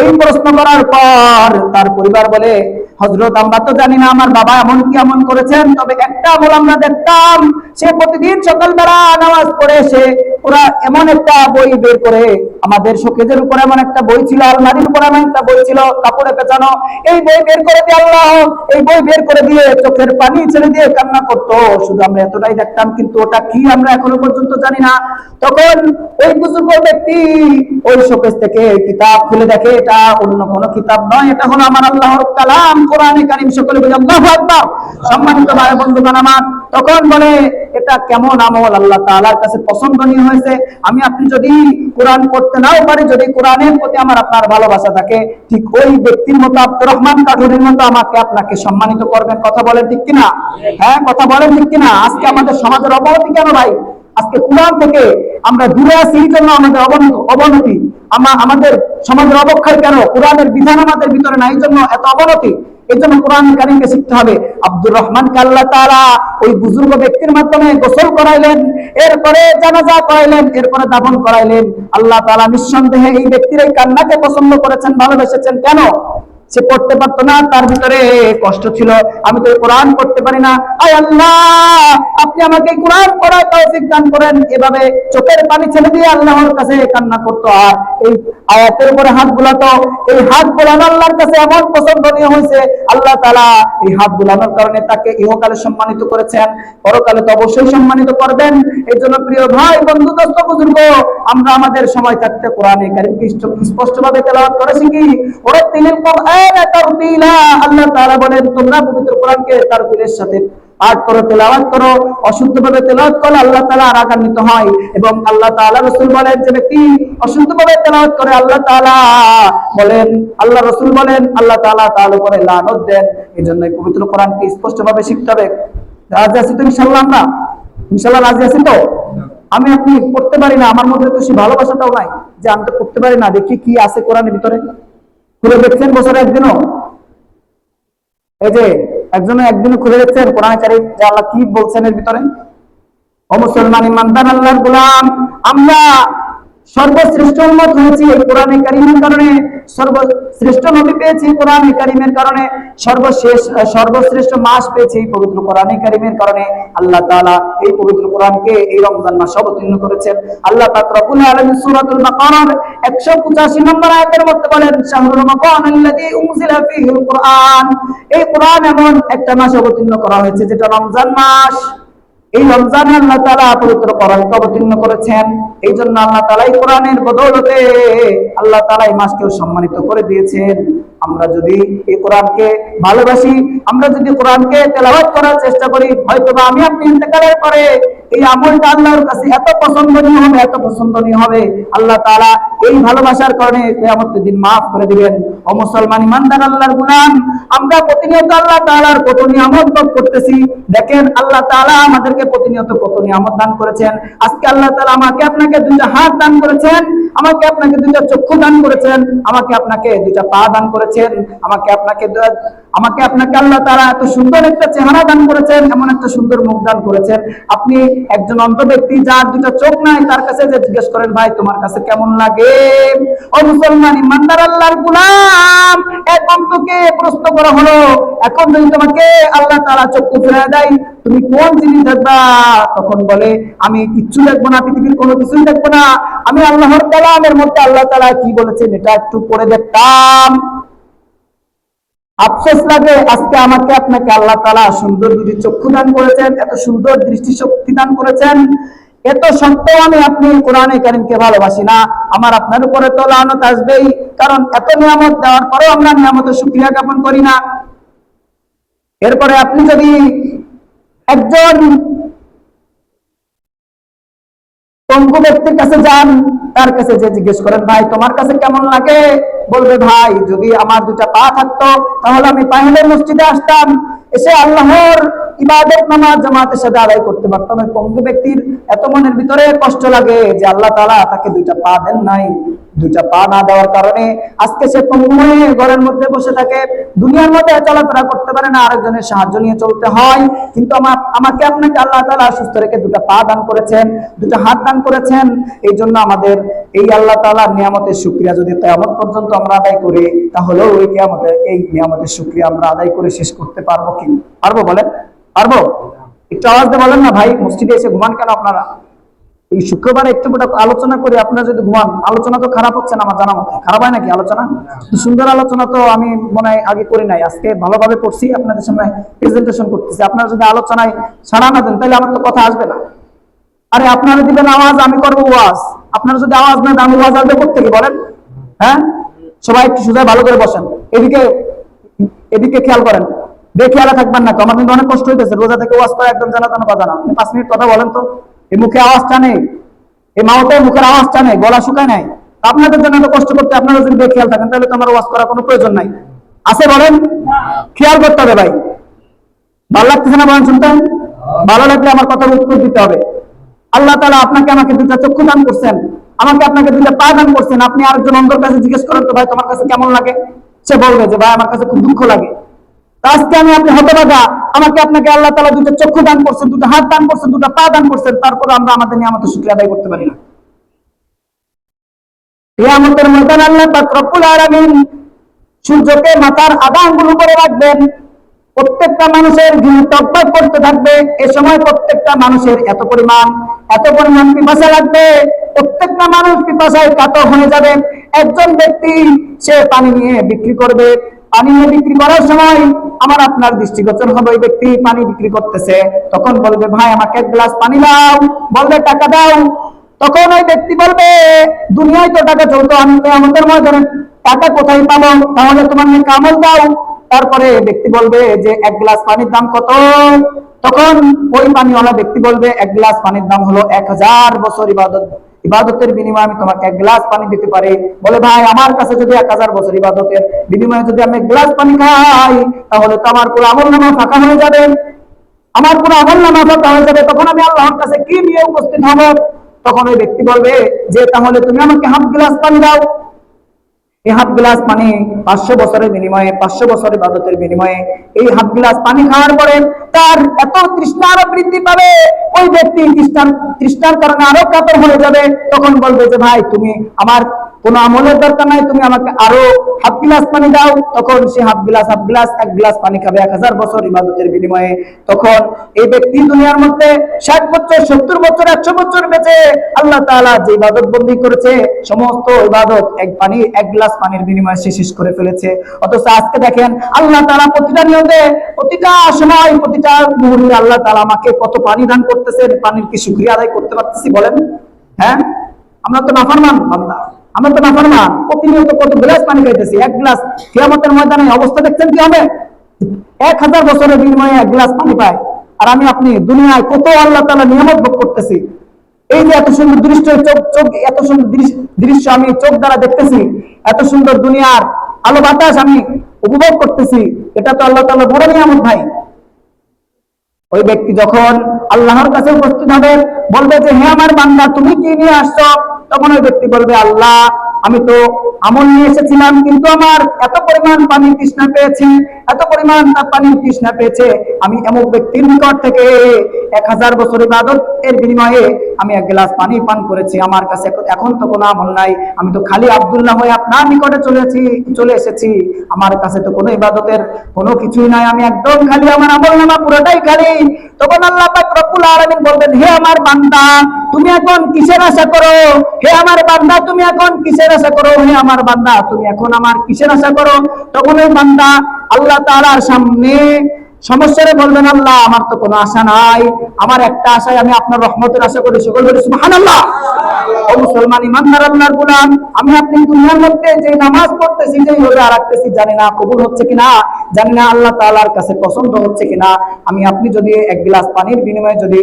এই প্রশ্ন করার পর তার পরিবার বলে, হযরত, আমরা তো জানি না আমার বাবা এমন কি আমল করেছেন, তবে একটা আমল আমরা দেখতাম, সে প্রতিদিন সকালবেলা নামাজ পড়ে সে ওরা এমন একটা বই বের করে, আমাদের শোকেজের উপর এমন একটা বই ছিল, আলমারির উপর এমন একটা বই ছিল কাপড়ে পেঁচানো, এই বই বের করে দিয়ে আল্লাহ, এই বই বের করে দিয়ে চোখের পানি ছেড়ে দিয়ে কান্না করতো। শুধু আমরা এতটাই দেখতাম, কিন্তু ওটা কি আমরা এখনো পর্যন্ত জানি না। তখন ওই বুজুর্গ ব্যক্তি ওই শোকেজ থেকে কিতাব খুলে দেখে, এটা অন্য কোনো কিতাব নয়, এটা হলো আমার আল্লাহর কালাম, কোরআনে কারীম। সকলে বলে আল্লাহু আকবার। সম্মানিত ভাই বন্ধুগণ আমার, তখন বলে, এটা কেমন আমল আল্লাহ তাআলার কাছে পছন্দনীয় হয়েছে। আপনি যদি কোরআন পড়তে নাও পারি, যদি কোরআনের প্রতি আমার আপনার ভালোবাসা থাকে, ঠিক ওই ব্যক্তির মতো আব্দুর রহমান কাঠুরির মতো আমাকে আপনাকে সম্মানিত করবেন। কথা বলেন ঠিক কিনা? হ্যাঁ, কথা বলেন ঠিক কিনা? আজকে আমাদের সমাজের অবনতি কেন ভাই? আজকে কোরআন থেকে আমরা দূরে আছি, এই জন্য আমাদের অবনতি। আমাদের সমাজের অবক্ষয় কেন? কোরআনের বিধান আমাদের ভিতরে নাই, এই জন্য এত অবনতি। এই জন্য কোরআন কারীমকে শিখতে হবে। আব্দুর রহমানকে আল্লাহ তাআলা ওই বুজুর্গ ব্যক্তির মাধ্যমে গোসল করাইলেন, এরপরে জানাজা করাইলেন, এরপরে দাফন করাইলেন। আল্লাহ তাআলা নিঃসন্দেহে এই ব্যক্তির এই কান্নাকে পছন্দ করেছেন, ভালোবেসেছেন। কেন? সে পড়তে পারতো না, তার ভিতরে কষ্ট ছিল, আমি তো কোরআন পড়তে পারি না, আয় আল্লাহ আপনি আমাকে কোরআন পড়ার তৌফিক দান করেন। এভাবে চোখের পানি ছেড়ে দিয়ে আল্লাহর কাছে কান্না করতো, আর এই আয়াতের উপরে হাত বুলাতো। এই হাত বুলানো আল্লাহর কাছে এমন পছন্দনীয় হয়েছে, আল্লাহ তাআলা এই হাত বুলানোর কারণে তাকে ইহকালে সম্মানিত করেছেন, পরকালে তো অবশ্যই সম্মানিত করবেন। এই জন্য প্রিয় ভাই, বন্ধু, দোস্ত, বুজুর্গ, আমরা আমাদের সময় থাকতে কোরআনে কারীমকে স্পষ্টভাবে তেলাওয়াত করে শিখি। ওয়ারাতিলিল কোরআন তারতিলা। আল্লাহ তাআলা বলেন, তোমরা পবিত্র কোরআনকে তারতিলের সাথে পাঠ করো, তেলাওয়াত করো। অশুদ্ধভাবে তেলাওয়াত করলে আল্লাহ তাআলা রাগান্বিত হয়, এবং আল্লাহ তাআলা রাসূল বলেন, যে ব্যক্তি অশুদ্ধভাবে তেলাওয়াত করে আল্লাহ তাআলা বলেন, আল্লাহ রাসূল বলেন, আল্লাহ তাআলা তার উপরে লানত দেন। এজন্য পবিত্র কোরআনকে স্পষ্টভাবে শিখতে হবে। রাজি আছি তো ইনশাআল্লাহ? আমরা ইনশাআল্লাহ রাজি আছি তো? আমি আপনি পড়তে পারি না, আমার মধ্যে তো সেই ভালোবাসাটাও নাই যে আমি তো পড়তে পারি না, দেখি কি আছে কোরআনের ভিতরে। খুলে দেখছেন বছরে একদিনও? এই যে একদিনও খুলে দেখছেন কোরআন কারীম যে আল্লাহ কি বলছেন এর ভিতরে? ও মুসলমান ইমানদার আল্লাহর গোলাম, আমরা সর্বশ্রেষ্ঠ উম্মত হয়েছি এই কোরআনে কারীমের কারণে, সর্বশ্রেষ্ঠ নবী পেয়েছি কোরআনে কারীমের কারণে, সর্বশ্রেষ্ঠ মাস পেয়েছি পবিত্র কোরআনে কারীমের কারণে। আল্লাহ তাআলা এই পবিত্র কোরআনকে এই রমজান মাসে অবতীর্ণ করেছেন। আল্লাহ পাক রব্বুল আলামিন সূরাতুল বাকারার 185 নম্বর আয়াতের মধ্যে বলেন, শাহরুর রমাদানাল্লাযী উনজিলা ফীহিল কুরআন। এই কোরআন এমন একটা মাস অবতীর্ণ করা হয়েছে যেটা রমজান মাস। এই রমজানে আল্লাহ তাআলা পবিত্র কোরআনকে অবতীর্ণ করেছেন। এই জন্য আল্লাহ তাআলা এই কোরআনের বদৌলতে আল্লাহ তাআলা এই মাসকেও সম্মানিত করে দিয়েছেন। আমরা যদি এই কোরআনকে ভালোবাসি, আমরা যদি কোরআনকে তেলাওয়াত করার চেষ্টা করি, হয়তোবা আমি আপনি ইন্তেকালের পরে এই আমলটা আল্লাহর কাছে এত পছন্দনীয় হবে, এত পছন্দনীয় হবে, আল্লাহ তাআলা এই ভালোবাসার কারণে কিয়ামতের দিন মাফ করে দিবেন। ও মুসলমান ইমানদার আল্লাহর গোলাম, আমরা প্রতিনিয়ত আল্লাহ তাআলার কত নিয়ামত ভোগ করতেছি। দেখেন, আল্লাহ তাআলা আমাদেরকে প্রতিনিয়ত কত নিয়ামত দান করেছেন। আজকে আল্লাহ তাআলা আমাকে আপনাকে দুইটা হাত দান করেছেন, আমাকে আপনাকে দুইটা চক্ষু দান করেছেন, আমাকে আপনাকে দুইটা পা দান করেছেন, আমাকে আপনাকে আমাকে আপনাকে আল্লাহ তাআলা এত সুন্দর একটা চেহারা দান করেছেন, এমন একটা সুন্দর মুখ দান করেছেন। আপনি একজন অন্ধ ব্যক্তি যার দুটো চোখ নাই, তার কাছে যে জিজ্ঞেস করেন ভাই তোমার কাছে কেমন লাগে? ও মুসলমান ইমানদার আল্লাহর গোলাম, এক অন্ধকে প্রশ্ন করা হলো এখন যদি তোমাকে আল্লাহ তাআলা চক্ষু ফিরিয়ে দেয় তুমি কোন জিনিস দেখবা? তখন বলে আমি কিচ্ছু দেখবো না, পৃথিবীর কোনো কিছুই দেখবো না, আমি আল্লাহর কালামের মধ্যে আল্লাহ তাআলা কি বলেছেন এটা একটু পড়ে দেখতাম। আফসোস লাগে আজকে আমাকে আপনাকে আল্লাহ তাআলা সুন্দর দুটি চক্ষু দান করেছেন, এত সুন্দর দৃষ্টিশক্তি দান করেছেন, এত সত্ত্বেও আমি আপনি কোরআনে কারীমকে ভালোবাসি না। আমার আপনার উপরে তো লানত আসবেই, কারণ এত নিয়ামত দেওয়ার পরেও আমরা নিয়ামতের শুকরিয়া জ্ঞাপন করি না। এরপরে আপনি যদি একজন পঙ্গু ব্যক্তির কাছে যান, তার কাছে যে জিজ্ঞেস করেন ভাই তোমার কাছে কেমন লাগে? বলবে ভাই যদি আমার দুটা পা থাকতো তাহলে আমি পায়ে মসজিদে আসতাম, এসে আল্লাহর ইবাদত নামাজ জামাতের সাথে আদায় করতে পারতাম। ওই পঙ্গু ব্যক্তির এত মনের ভিতরে কষ্ট লাগে যে আল্লাহ তাআলা তাকে দুইটা পা দেন নাই, দুইটা পা না দেওয়ার কারণে আজকে সে পঙ্গু হয়ে ঘরের মধ্যে বসে থাকে, দুনিয়ার মধ্যে চলাফেরা করতে পারে না, আরেকজনের সাহায্য নিয়ে চলতে হয়। কিন্তু আমাকে আপনাকে আল্লাহ তাআলা সুস্থ রেখে দুটা পা দান করেছেন, দুটা হাত দান করেছেন। এই জন্য আমাদের এই আল্লাহ তাআলার নিয়ামতের শুকরিয়া যদি কিয়ামত পর্যন্ত আমরা আদায় করি, তাহলে ওই কিয়ামতের এই নিয়ামতের শুকরিয়া আমরা আদায় করে শেষ করতে পারবো কি? পারবো? বলেন পারবো? একটু আওয়াজ দিয়ে বলেন না ভাই, মসজিদে এসে ঘুমান কেন আপনারা? এই শুক্রবারে একটু আলোচনা করি, আপনারা যদি ঘুমান। আলোচনা তো খারাপ হচ্ছে না আমার জানা মতে, খারাপ হয় নাকি আলোচনা? সুন্দর আলোচনা তো আমি মনে হয় আগে করি নাই, আজকে ভালোভাবে করছি, আপনাদের সামনে প্রেজেন্টেশন করতেছি। আপনারা যদি আলোচনায় সাড়া না দেন তাহলে আমার তো কথা আসবে না। আরে আপনারা দিবেন আওয়াজ, আমি করবো ওয়াজ। আপনারা যদি আওয়াজ না দেন আমি ওয়াজ আসবে কোত্থেকে বলেন? হ্যাঁ, সবাই একটু সোজা ভালো করে বসেন, এদিকে এদিকে খেয়াল করেন, বেখেয়ালে থাকবেন না তো। আমার কিন্তু অনেক কষ্ট হইতেছে, রোজা থেকে ওয়াজ করা একদম জানা জানা কথা না। 5 মিনিট কথা বলেন তো, এই মুখে আওয়াজটা নেই, এই মাউথে মুখের আওয়াজটা নেই, গলা শুকায় নাই। আপনাদের জন্য এত কষ্ট করতে আপনারা যদি বেখেয়াল থাকেন তাহলে তো আমার ওয়াজ করার কোনো প্রয়োজন নাই। আছে বলেন? খেয়াল করতে হবে ভাই। ভালো লাগতেছে না বলেন শুনতে? ভালো লাগলে আমার কথার উত্তর দিতে হবে। আল্লাহ তাআলা আপনাকে আমাকে দুটা চক্ষু দান করছেন, আমাকে আপনাকে দুটা পা দান করছেন। আপনি আরেকজন অন্ধর কাছে জিজ্ঞেস করেন তো ভাই তোমার কাছে কেমন লাগে? সে বলবে যে ভাই আমার কাছে খুব দুঃখ লাগে। আজকে আমি আপনি হতভাগা, আমাকে আপনাকে আল্লাহ তাআলা দুটো চক্ষু দান করছেন, দুটো হাত দান করছেন, দুটো পা দান করছেন, তারপরে আমরা আমাদের নিয়ামতের শুকরিয়া আদায় করতে পারি না। কিয়ামতের ময়দানে আল্লাহ পাক রব্বুল আলামিন সূর্যকে মাথার আধা আঙ্গুল উপরে রাখবেন, প্রত্যেকটা মানুষের ঘিন টকবক করতে থাকবে। এ সময় প্রত্যেকটা মানুষের এত পরিমাণ পিপাসা লাগবে, প্রত্যেকটা মানুষ পিপাসায় কাতর হয়ে যাবে। একজন ব্যক্তি সে পানি নিয়ে বিক্রি করবে, পানি নিয়ে বিক্রি করার সময় আমার আপনার দৃষ্টিগোচর হবে ওই ব্যক্তি পানি বিক্রি করতেছে, তখন বলবে ভাই আমাকে এক গ্লাস পানি দাও, বলবে টাকা দাও। তখন ওই ব্যক্তি বলবে দুনিয়ায় তো টাকা চলতো, আমি আমাদের ময়দানে টাকা কোথায় পাবো? তাহলে তোমার মেয়ে কামল দাও। তারপরে ব্যক্তি বলবে যে এক গ্লাস পানির দাম কত? তখন ওই পানিওয়ালা ব্যক্তি বলবে এক গ্লাস পানির দাম হলো 1000 বছর ইবাদতের বিনিময়ে আমি তোমাকে এক গ্লাস পানি দিতে পারি। বলে ভাই আমার কাছে যদি 1000 বছর ইবাদতের বিনিময়ে যদি আমি এক গ্লাস পানি খাই তাহলে তো আমার পুরো আমলনামা ফাঁকা হয়ে যাবে, আমার পুরো আমলনামা ফাঁকা হয়ে যাবে। তখন আমি আল্লাহর কাছে কি নিয়ে উপস্থিত হব? তখন ওই ব্যক্তি বলবে যে তাহলে তুমি আমাকে হাফ গ্লাস পানি দাও। এই হাফ গ্লাস পানি 500 বছরের বিনিময়ে, 500 বছর ইবাদতের বিনিময়ে এই হাফ গ্লাস পানি খাওয়ার পরে তার এত তৃষ্ণা আরো বৃদ্ধি পাবে, ওই ব্যক্তি তৃষ্ণার কারণে আরো কাতর হয়ে যাবে। তখন বলবে যে ভাই তুমি আমার কোনো আমলের দরকার নাই, তুমি আমাকে আরো হাফ গ্লাস পানি দাও। তখন সে হাফ গ্লাস এক গ্লাস পানি খাবে 1000 বছর ইবাদতের বিনিময়ে। তখন এই ব্যক্তি দুনিয়ার মধ্যে 60 বছর 70 বছর 100 বছর বেঁচে আল্লাহ তাআলা যে ইবাদত বন্দী করেছে সমস্ত ইবাদত এক গ্লাস পানির বিনিময়ে সে শেষ করে ফেলেছে। অথচ আজকে দেখেন আল্লাহ তাআলা প্রতিটা নিয়তে, প্রতিটা সময়, প্রতিটা মুহূর্তে আল্লাহ তাআলা আমাকে কত পানি দান করতেছেন, পানির কি শুকরিয়া আদায় করতে পারতেছি বলেন? হ্যাঁ, আমরা তো নাফরমান বান্দা, আমরা তো নাফরমান, প্রতিনিয়ত কত গ্লাস পানি খাইতেছি। এক গ্লাস কিয়ামতের ময়দানে অবস্থা দেখছেন কি হবে? 1000 বছরের বিনিময়ে এক গ্লাস পানি পায়। আর আমি আপনি দুনিয়ায় কত আল্লাহ তাআলা নিয়ামত ভোগ করতেছি। এই যে এত সুন্দর দৃশ্য, চোখ এত সুন্দর দৃশ্য আমি চোখ দ্বারা দেখতেছি, এত সুন্দর দুনিয়ার আলো বাতাস আমি উপভোগ করতেছি, এটা তো আল্লাহ তাআলা বড় নিয়ামত ভাই। ওই ব্যক্তি যখন আল্লাহর কাছে উপস্থিত হবে বলবে যে হে আমার বান্দা তুমি কি নিয়ে আসছো? তখন ওই ব্যক্তি বলবে আল্লাহ আমি তো আমল নিয়ে এসেছিলাম, কিন্তু আমার এত পরিমাণ পানির তৃষ্ণা পেয়েছে, এত পরিমাণ পানির তৃষ্ণা পেয়েছে, আমি এমন ব্যক্তির নিকট থেকে 1000 বছর ইবাদত এর বিনিময়ে আমি এক গ্লাস পানি পান করেছি। আমার কাছে এখন তো কোনো আমল নাই, আমি তো খালি আব্দুল্লাহ হয়ে আপনার নিকটে চলে এসেছি, আমার কাছে তো কোনো ইবাদতের কোনো কিছুই নাই, আমি একদম খালি, আমার আমলনামা পুরোটাই খালি। তখন আল্লাহ পাক রব্বুল আলামিন বলবেন, হে আমার বান্দা তুমি এখন কিসের আশা করো? হে আমার বান্দা তুমি এখন কিসের আশা করো? হে আমার বান্দা তুমি এখন আমার কিসের আশা করো? তখন ওই বান্দা আল্লাহ তাআলার সামনে সমস্যারে বলবেন, আল্লাহ আমার তো কোনো আশা নাই, আমার একটা আশায় আমি আপনার রহমতের আশা করি। সকল বলি সুবহানাল্লাহ। ও মুসলমান ইমানদার আল্লাহর গোলাম, আমি আপনি দুনিয়ার মধ্যে যে নামাজ পড়তেছি, যে রোজা রাখতেছি, জানি না কবুল হচ্ছে কিনা, জানি না আল্লাহ তাআলার কাছে পছন্দ হচ্ছে কিনা। আমি আপনি যদি এক গ্লাস পানির বিনিময়ে যদি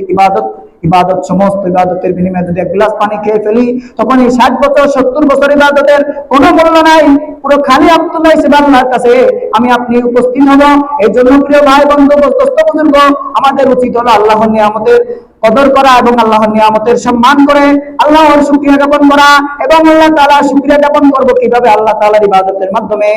সমস্ত ইবাদতের বিনিময়ে যদি এক গ্লাস পানি খেয়ে ফেলি, তখন এই 60 বছর 70 বছর ইবাদতের কোনো মূল্য নাই, পুরো খালি আব্দুল্লাহ হিসেবে আল্লাহর কাছে আমি আপনি উপস্থিত হব। এই জন্য প্রিয় ভাই বন্ধু দোস্ত বুজুর্গ, আমাদের উচিত হলো আল্লাহর নিয়ামতের কদর করা এবং আল্লাহর নিয়ামতের সম্মান করে আল্লাহর শুকরিয়া জ্ঞাপন করা। এবং আল্লাহ তাআলার শুকরিয়া জ্ঞাপন করব কিভাবে? আল্লাহ তাআলার ইবাদতের মাধ্যমে।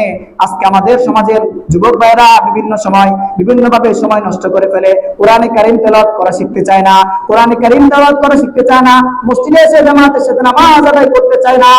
আজকে আমাদের সমাজের যুবক ভাইরা বিভিন্ন সময় বিভিন্ন ভাবে সময় নষ্ট করে ফেলে, কোরআনে কারীম তেলাওয়াত করা শিখতে চায় না, কোরআনে কারীম তেলাওয়াত করা শিখতে চায় না, মসজিদে এসে জামাতের সাথে নামাজ আদায় করতে চায় না,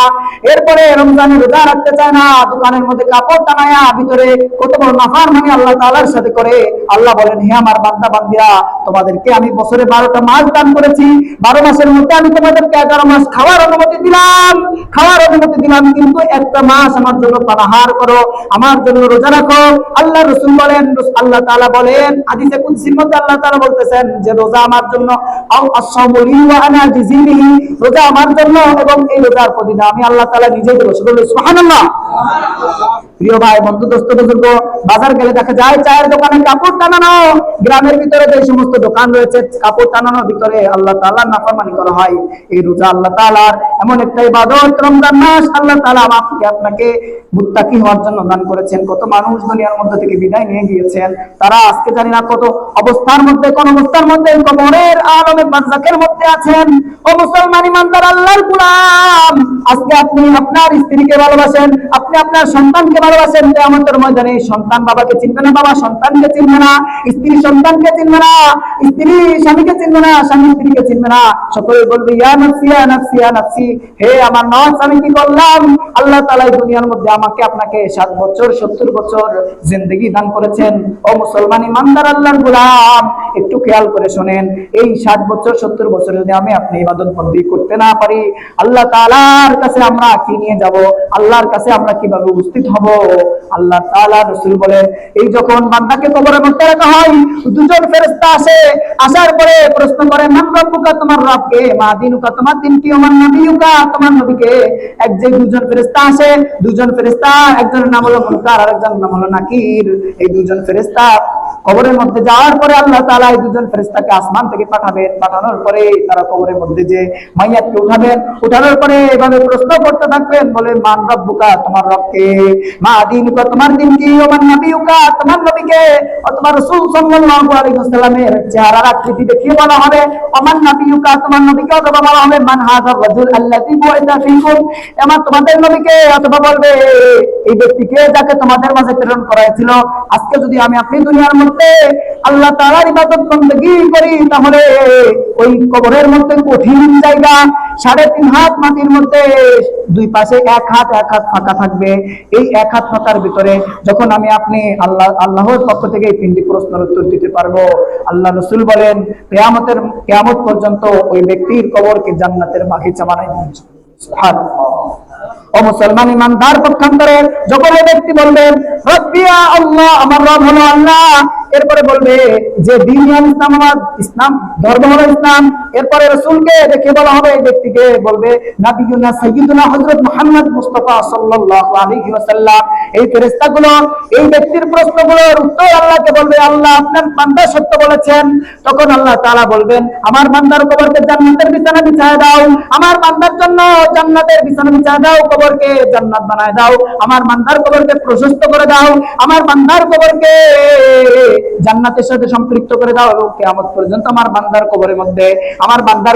এরপরে রমজানে রোজা রাখতে চায় না, দোকানের মধ্যে কাপড় টানায়া ভিতরে কত বড় নাফরমানি আল্লাহ তাআলার সাথে করে। আল্লাহ বলেন, হে আমার বান্দা বান্দিরা, তোমাদেরকে আমি বছরে 12টা মাস দান করেছি, 12 মাসের মধ্যে আমি তোমাদেরকে 11 মাস খাওয়ার অনুমতি দিলাম, কিন্তু একটা মাস আমার জন্য পানাহার করো, আমার জন্য রোজা রাখো। আল্লাহ রাসূল বলেন, আল্লাহ তাআলা বলেন হাদিসে কুদসির মধ্যে আল্লাহ তাআলা বলতেছেন যে রোজা আমার জন্য, আও আস-সাওমু লি ওয়া আনা জিজিবিহি, রোজা আমার জন্য এবং এই রোজার প্রতিদান আমি আল্লাহ তাআলা নিজেই দেব। সুবহানাল্লাহ। প্রিয় ভাই বন্ধু দোস্ত বুজুর্গ, বাজার গেলে দেখা যায় চায়ের দোকানে কাপড় টানানো, গ্রামের ভিতরে যে সমস্ত দোকান রয়েছে কাপড় টানানোর ভিতরে আল্লাহ তাআলার নাফরমানি করা হয়। এই রোজা আল্লাহ তাআলার এমন একটা ইবাদত, রমজান মাস আল্লাহ তাআলা আমাকে আপনাকে মুত্তাকি হওয়ার জন্য দান করেছেন। কত মানুষ দুনিয়ার মধ্যে থেকে বিদায় নিয়ে গিয়েছেন, তারা আজকে জানি না কত অবস্থার মধ্যে, কোন অবস্থার মধ্যে কবরের আলমে বারজাখের মধ্যে আছেন। ও মুসলমান ইমানদার আল্লাহর গোলাম, আজকে আপনি আপনার স্ত্রীকে ভালোবাসেন, আপনি আপনার সন্তানকে ভালোবাসেন, কিয়ামতের ময়দানে সন্তান বাবাকে চিনবে না, বাবা সন্তানকে চিনবে না, স্ত্রী সন্তানকে চিনবে না, স্ত্রী স্বামীকে চিনবে না, স্বামী স্ত্রীকে চিনবে না। সকলে বলবে ইয়া নাফসি ইয়া নাফসি ইয়া নাফসি, হে আমার নফস আমি কি করলাম? আল্লাহ তাআলা দুনিয়ার মধ্যে আমাকে আপনাকে 7 বছর 70 বছর জিন্দেগি দান করেছেন। ও মুসলমান ইমানদার আল্লাহর গোলাম, একটু খেয়াল করে শুনেন, এই 7 বছর 70 বছর যদি আমি আপনি ইবাদত বন্দি করতে না পারি, আল্লাহ তাআলার কাছে আমরা কি নিয়ে যাব? আল্লাহর কাছে আমরা কিভাবে উপস্থিত হব? আল্লাহ তাআলা রাসূল বলেন, এই যখন বান্দাকে কবরের মধ্যে রাখা হয়, দুজন ফেরেশতা আসে, আসার পরে প্রশ্ন করে, মান রব্বুকা, তোমার রব কে? মা দিনুকা, তোমার দিন কি? ওমান নবিয়ুকা, তোমার নবী কে? এক যে দুজন ফেরেশতা আসে, দুজন ফেরেশতা, একজনের নাম হলো মুনকার আর একজনের নাম হলো নাকির। এই দুজন ফেরেশতা কবরের মধ্যে যাওয়ার পরে আল্লাহ তাআলা এই দুজন ফেরেশতাকে আসমান থেকে পাঠাবেন। পাঠানোর পরে তারা কবরের মধ্যে যে মাইয়াতকে উঠাবেন, উঠানোর পরে এভাবে প্রশ্ন করতে থাকবেন, বলে মান রব্বুকা, তোমার রব কে? মা দিনুকা, তোমার দিন কি? ওমান নবিয়ুকা, তোমার নবী কে? অথবা রাসূল সাল্লাল্লাহু আলাইহি ওয়াসাল্লামের চেহারার আকৃতি দেখিয়ে বলা হবে ওমান নবিয়ুকা, তোমার নবীকে, অথবা বলা হবে মান হাযার রাজুল আল্লাযী বুইসা ফীকুম, এমন তোমাদের নবীকে, অথবা বলবে এই ব্যক্তিকে যাকে তোমাদের মাঝে প্রেরণ করা হয়েছিল। আজকে যদি আমি আপনি দুনিয়ার মধ্যে আল্লাহ তাআলার ইবাদত বندگی করি, তাহলে ওই কবরের মধ্যে কঠিন জায়গা, 3.5 হাত মাটির মধ্যে দুই পাশে 1 হাত ফাঁকা থাকবে। এই 1 হাত ফাঁকার ভিতরে যখন আমি আপনি আল্লাহর পক্ষ থেকে এই 3টি প্রশ্নের উত্তর দিতে পারবো, আল্লাহ রাসূল বলেন কিয়ামত পর্যন্ত ওই ব্যক্তির কবরকে জান্নাতের বাগিচা বানাই দিবেন। সুবহানাল্লাহ। ও মুসলমান ইমানদার পক্ষান্তরে যখন ওই ব্যক্তি বলবেন রব্বিয়া আল্লাহ, আমার রব হলো আল্লাহ, এরপরে বলবে যে দিন ইসলাম, আমার ইসলাম ধর্ম হলো ইসলাম, এরপরে রাসূলকে দেখে বলা হবে, এই ব্যক্তিকে বলবে নাবিয়ুনা সাইয়্যিদুনা হযরত মুহাম্মদ মুস্তাফা সাল্লাল্লাহু আলাইহি ওয়াসাল্লাম, এই ফেরেশতাগুলো এই ব্যক্তির প্রশ্নগুলোর উত্তর আল্লাহকে বলবে, আল্লাহ আপনার বান্দা সত্য বলেছেন। তখন আল্লাহ তাআলা বলবেন, আমার বান্দার কবরকে জান্নাতের বিছানা বিছায় দাও, আমার বান্দার জন্য জান্নাতের বিছানা বিছায় দাও, কবরকে জান্নাত বানায় দাও, আমার বান্দার কবরকে প্রশস্ত করে দাও, আমার বান্দার কবরকে জান্নাতের সাথে সম্পৃক্ত করে দাও, এবং কিয়ামত পর্যন্ত আমার বান্দার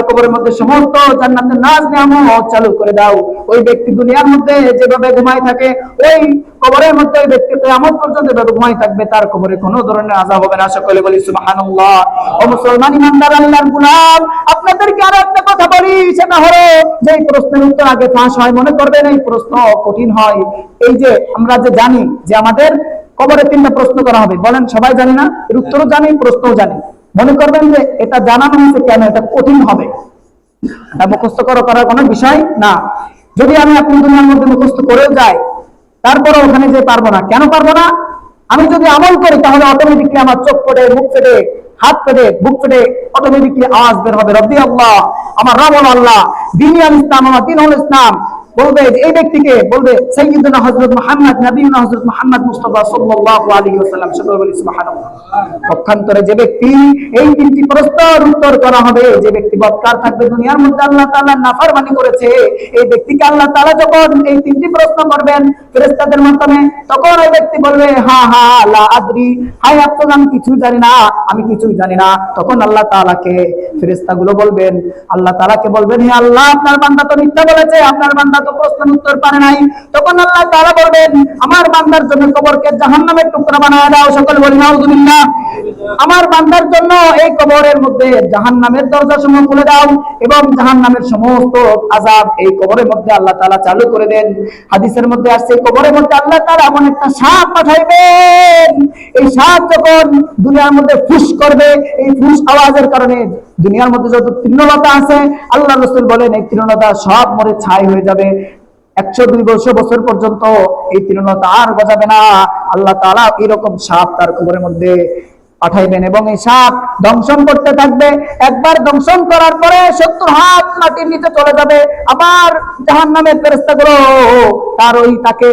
কবরের মধ্যে সমস্ত জান্নাতের নাজ নিয়ামত চালু করে দাও। ওই ব্যক্তি দুনিয়ার মধ্যে যেভাবে ঘুমায় থাকে, ওই কবরের মধ্যে ওই ব্যক্তি কিয়ামত পর্যন্ত যেভাবে ঘুমায় থাকবে, তার কবরে কোনো ধরনের আযাব হবে না। সকলে বলি সুবহানাল্লাহ। ও মুসলমান ইমানদার আল্লাহর গোলাম, আপনাদেরকে আরো একটা কথা বলি, সেটা হলো যে এই প্রশ্নের উত্তর আগে ফাঁস হয়, মনে করবেন এই প্রশ্ন কঠিন হয়। এই যে আমরা যে জানি যে আমাদের কবরে 3টা প্রশ্ন করা হবে, বলেন সবাই জানি না? এর উত্তরও জানি, প্রশ্নও জানি। মনে করবেন যে এটা জানানো হয়েছে কেন, এটা কঠিন হবে, এটা মুখস্থ করার কোনো বিষয় না। যদি আমি আপনি দুনিয়ার মধ্যে মুখস্থ করেও যাই, তারপরে ওখানে যে পারবো না। কেন পারবো না? আমি যদি আমল করি তাহলে অটোমেটিকলি আমার চোখ ফেটে, মুখ ফেটে, হাত ফেটে, বুক ফেটে অটোমেটিকলি আওয়াজ বের হবে, রব্বি আল্লাহ, আমার রব হল আল্লাহ, দ্বীন আল ইসলাম, আমার দ্বীন হল ইসলাম। বলবে এই ব্যক্তিকে, বলবে সাইয়্যিদুনা হযরত মুহাম্মদ, নবিয়ুনা হযরত মুহাম্মদ মুস্তাফা সাল্লাল্লাহু আলাইহি ওয়াসাল্লাম। সকলে বলি সুবহানাল্লাহ। পক্ষান্তরে যে ব্যক্তি এই 3টি প্রশ্নের উত্তর করা হবে, যে ব্যক্তি বদকার থাকবে, দুনিয়ার মধ্যে আল্লাহ তাআলার নাফরমানি করেছে, এই ব্যক্তিকে আল্লাহ তাআলা যখন এই 3টি প্রশ্ন করবেন ফেরেশতাদের মাধ্যমে, তখন ওই ব্যক্তি বলবে হা হা লা আদরি, হায় আফসোস আমি কিছুই জানি না, আমি কিছুই জানি না। তখন আল্লাহ তাআলাকে ফেরেশতাগুলো বলবেন, আল্লাহ তাআলাকে বলবেন, হে আল্লাহ, আপনার বান্দা তো মিথ্যা বলেছে, আপনার বান্দা তো প্রশ্নের উত্তর পারে নাই। তখন আল্লাহ তাআলা বলবেন, আমার বান্দার জন্য কবরকে জাহান্নামের টুকরা বানায় দাও। সকলে বলি নাউযুবিল্লাহ। আমার বান্দার জন্য এই কবরের মধ্যে জাহান্নামের দরজাসমূহ খুলে দাও, এবং জাহান্নামের সমস্ত আযাব এই কবরের মধ্যে আল্লাহ তাআলা চালু করে দেন। হাদিসের মধ্যে আসছে, কবরের মধ্যে আল্লাহ তাআলা এমন একটা সাপ পাঠাইবেন, এই সাপ যখন দুনিয়ার মধ্যে ফুস করবে, এই ফুস আওয়াজের কারণে দুনিয়ার মধ্যে যত তৃণলতা আছে, আল্লাহ রাসূল বলেন এই তৃণলতা সব মরে ছাই হয়ে যাবে। 100-200 বছর পর্যন্ত এই তৃণলতা আর গজাবে না। আল্লাহ তাআলা এরকম সাপ তার কবরের মধ্যে পাঠাইবেন, এবং এই সাপ দংশন করতে থাকবে। একবার দংশন করার পরে 70 হাত মাটির নিচে চলে যাবে। আবার জাহান্নামের ফেরেশতাগুলো তার ওই তাকে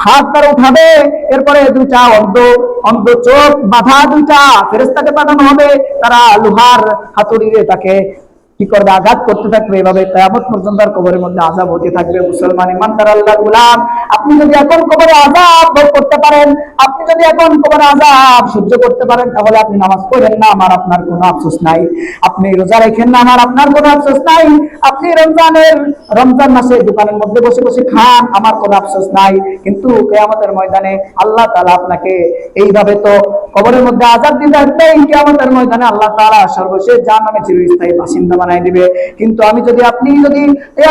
হাত দ্বারা উঠাবে। এরপরে 2টা অন্ধ চোখ বাঁধা 2টা ফেরেশতাকে পাঠানো হবে, তারা লোহার হাতুড়িতে তাকে কি করবে, আঘাত করতে থাকবে। এভাবে কিয়ামত পর্যন্ত আর কবরের মধ্যে আযাব হতে থাকবে। মুসলমান ইমানদার আল্লাহর গোলাম, আপনি যদি এখন কবরে আযাব ভোগ করতে পারেন, আপনি যদি এখন কবরে আযাব সহ্য করতে পারেন, তাহলে আপনি নামাজ পড়েন না, আমার আপনার কোনো আফসোস নাই। আপনি রোজা রাখেন না, আমার আপনার কোনো আফসোস নাই। আপনি রমজান মাসে দোকানের মধ্যে বসে বসে খান, আমার কোনো আফসোস নাই। কিন্তু কিয়ামতের ময়দানে আল্লাহ তাআলা আপনাকে এইভাবে তো কবরের মধ্যে আযাব দিতে থাকবে, কিয়ামতের ময়দানে আল্লাহ তাআলা সর্বশেষ জাহান্নামে চিরস্থায়ী বাসিন্দা বানাই দিবে। কিন্তু আপনি যদি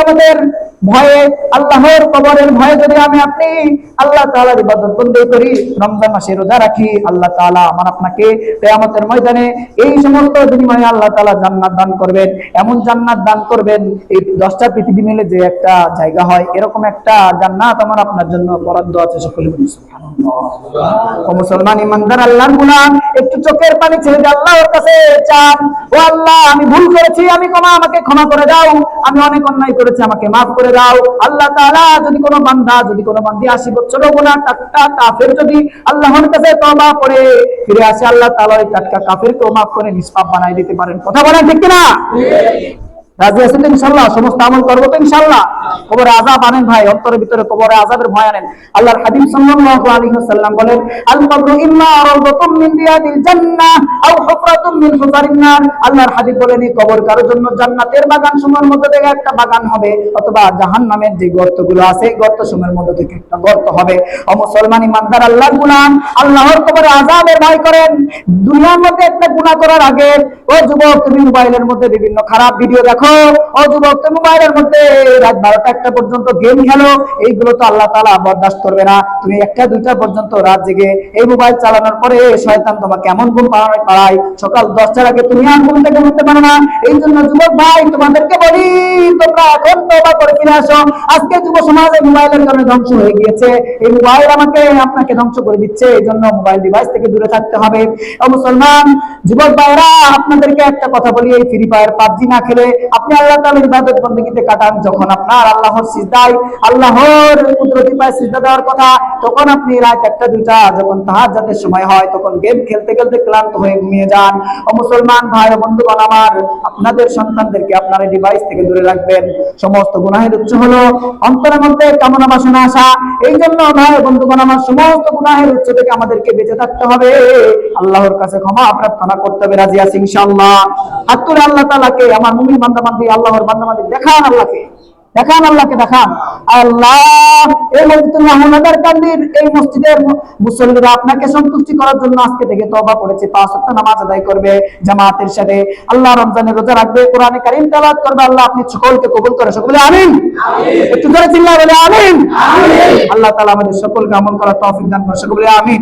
আমাদের ভয়ে, আল্লাহর কবরের ভয়ে যদি আপনি আল্লাহ তাআলার ইবাদত বন্দেগী করি, রমজান মাসে রোজা রাখি, আল্লাহ তাআলা আমার আপনাকে কিয়ামতের ময়দানে এই সমস্ত বিনিময়ে আল্লাহ তাআলা জান্নাত দান করবেন। এমন জান্নাত দান করবেন, এই 10টা পৃথিবী মিলে যে একটা জায়গা হয়, এরকম একটা জান্নাত আমার আপনার জন্য বরাদ্দ আছে। সকলে বলি সুবহানাল্লাহ। ও মুসলমান ইমানদার আল্লাহর গোলাম, একটু চোখের পানি ছেড়ে দিয়ে আল্লাহর কাছে চান, ও আল্লাহ, আমি ভুল করেছি, আমাকে ক্ষমা করে দাও, আমি অনেক অন্যায় করেছি, আমাকে মাফ করে দাও। আল্লাহ তাআলা যদি কোনো বান্দি 80 বছর গুনাহ টাটকা কাফের যদি আল্লাহর কাছে তওবা করে ফিরে আসে, আল্লাহ তাআলা ওই টাটকা কাফেরকেও মাফ করে নিষ্পাপ বানাই দিতে পারেন। কথা বলেন ঠিক কিনা? রাজি আছেন তো ইনশাআল্লাহ? সমস্ত আমল করবো তো ইনশাআল্লাহ? কবরে আযাব আনেন ভাই, অন্তরের ভিতরে কবরে আযাবের ভয় আনেন। আল্লাহর হাবিব সাল্লাল্লাহু আলাইহি ওয়াসাল্লাম বলেন, আল কবরু ইম্মা রাওদাতুম মিন রিয়াদিল জান্নাহ আও হুফরাতুম মিন হুফারিন নার। আল্লাহর হাবিব বলেন, এই কবর কারোর জন্য জান্নাতের বাগান সমূহের মধ্যে থেকে একটা বাগান হবে, অথবা জাহান্নামের যে গর্তগুলো আছে এই গর্ত সমূহের মধ্যে থেকে একটা গর্ত হবে। ও মুসলমান ইমানদার আল্লাহর গোলাম, আল্লাহর কবরে আযাবের ভয় করেন। দুনিয়ার মধ্যে একটা গুনাহ করার আগে, ও যুবক, তুমি মোবাইলের মধ্যে বিভিন্ন খারাপ ভিডিও দেখো, ও যুবক, তুমি মোবাইলের মধ্যে রাত 12টা-1টা পর্যন্ত গেম খেলো, এইগুলো তো আল্লাহ তাআলা বরদাস্ত করবে না। তুমি 1টা-2টা পর্যন্ত রাত জেগে এই মোবাইল চালানোর পরে শয়তান তোমাকে এমন ঘুম পাড়ায়, সকাল 10টার আগে তুমি আর ঘুম থেকে উঠতে পারো না। এই জন্য যুবক ভাই, তোমাদেরকে বলি, তোমরা এখন তওবা করে ফিরে আসো। আজকে যুব সমাজে মোবাইলের কারণে ধ্বংস হয়ে গিয়েছে। এই মোবাইল আপনাকে ধ্বংস করে দিচ্ছে। এই জন্য মোবাইল ডিভাইস থেকে দূরে থাকতে হবে। ও মুসলমান যুবক ভাইরা, আপনাদেরকে একটা কথা বলি, এই ফ্রি ফায়ার, পাবজি না খেলে আপনি আল্লাহ তাআলার ইবাদত বندگিতে কাটান, যখন আপনার আল্লাহর সিজদায় আল্লাহর কুদরতি পায়ে সিজদা দেওয়ার কথা, তখন আপনি রাত 1টা 2টা যখন তাহাজ্জুদের সময় হয় তখন গেম খেলতে খেলতে ক্লান্ত হয়ে ঘুমিয়ে যান। ও মুসলমান ভাই ও বন্ধুগণ আমার, আপনাদের সন্তানদেরকে আপনারা ডিভাইস থেকে দূরে রাখবেন। সমস্ত গুনাহের উৎস হলো অন্তরের মধ্যে কামনা বাসনা আসা। এই জন্য ভাই বন্ধুগণ আমার, সমস্ত গুনাহের উৎস থেকে আমাদেরকে বেঁচে থাকতে হবে, আল্লাহর কাছে ক্ষমা প্রার্থনা করতে হবে। রাজি আছি ইনশাআল্লাহ? হাত তুলে আল্লাহ তাআলাকে, আমার মুমিন বান্দা বান্দি আল্লাহর বান্দা বান্দি দেখান, আল্লাহকে দেখান, আল্লাহকে দেখান। আল্লাহ, এই মসজিদুল মাহমুদার কান্দির এই মসজিদের মুসল্লিরা আপনাকে সন্তুষ্টি করার জন্য আজকে থেকে তওবা করেছে, 5 ওয়াক্ত নামাজ আদায় করবে জামাতের সাথে, আল্লাহ রমজানের রোজা রাখবে, কোরআনে কারীম তেলাওয়াত করবে। আল্লাহ আপনি সকলকে কবুল করে, সকলে আমিন। একটু জোরে চিল্লায়ে বলে আমিন। আল্লাহ তাআলা আমাদের সকলকে আমল করার তৌফিক দান করুন, সকলে আমিন।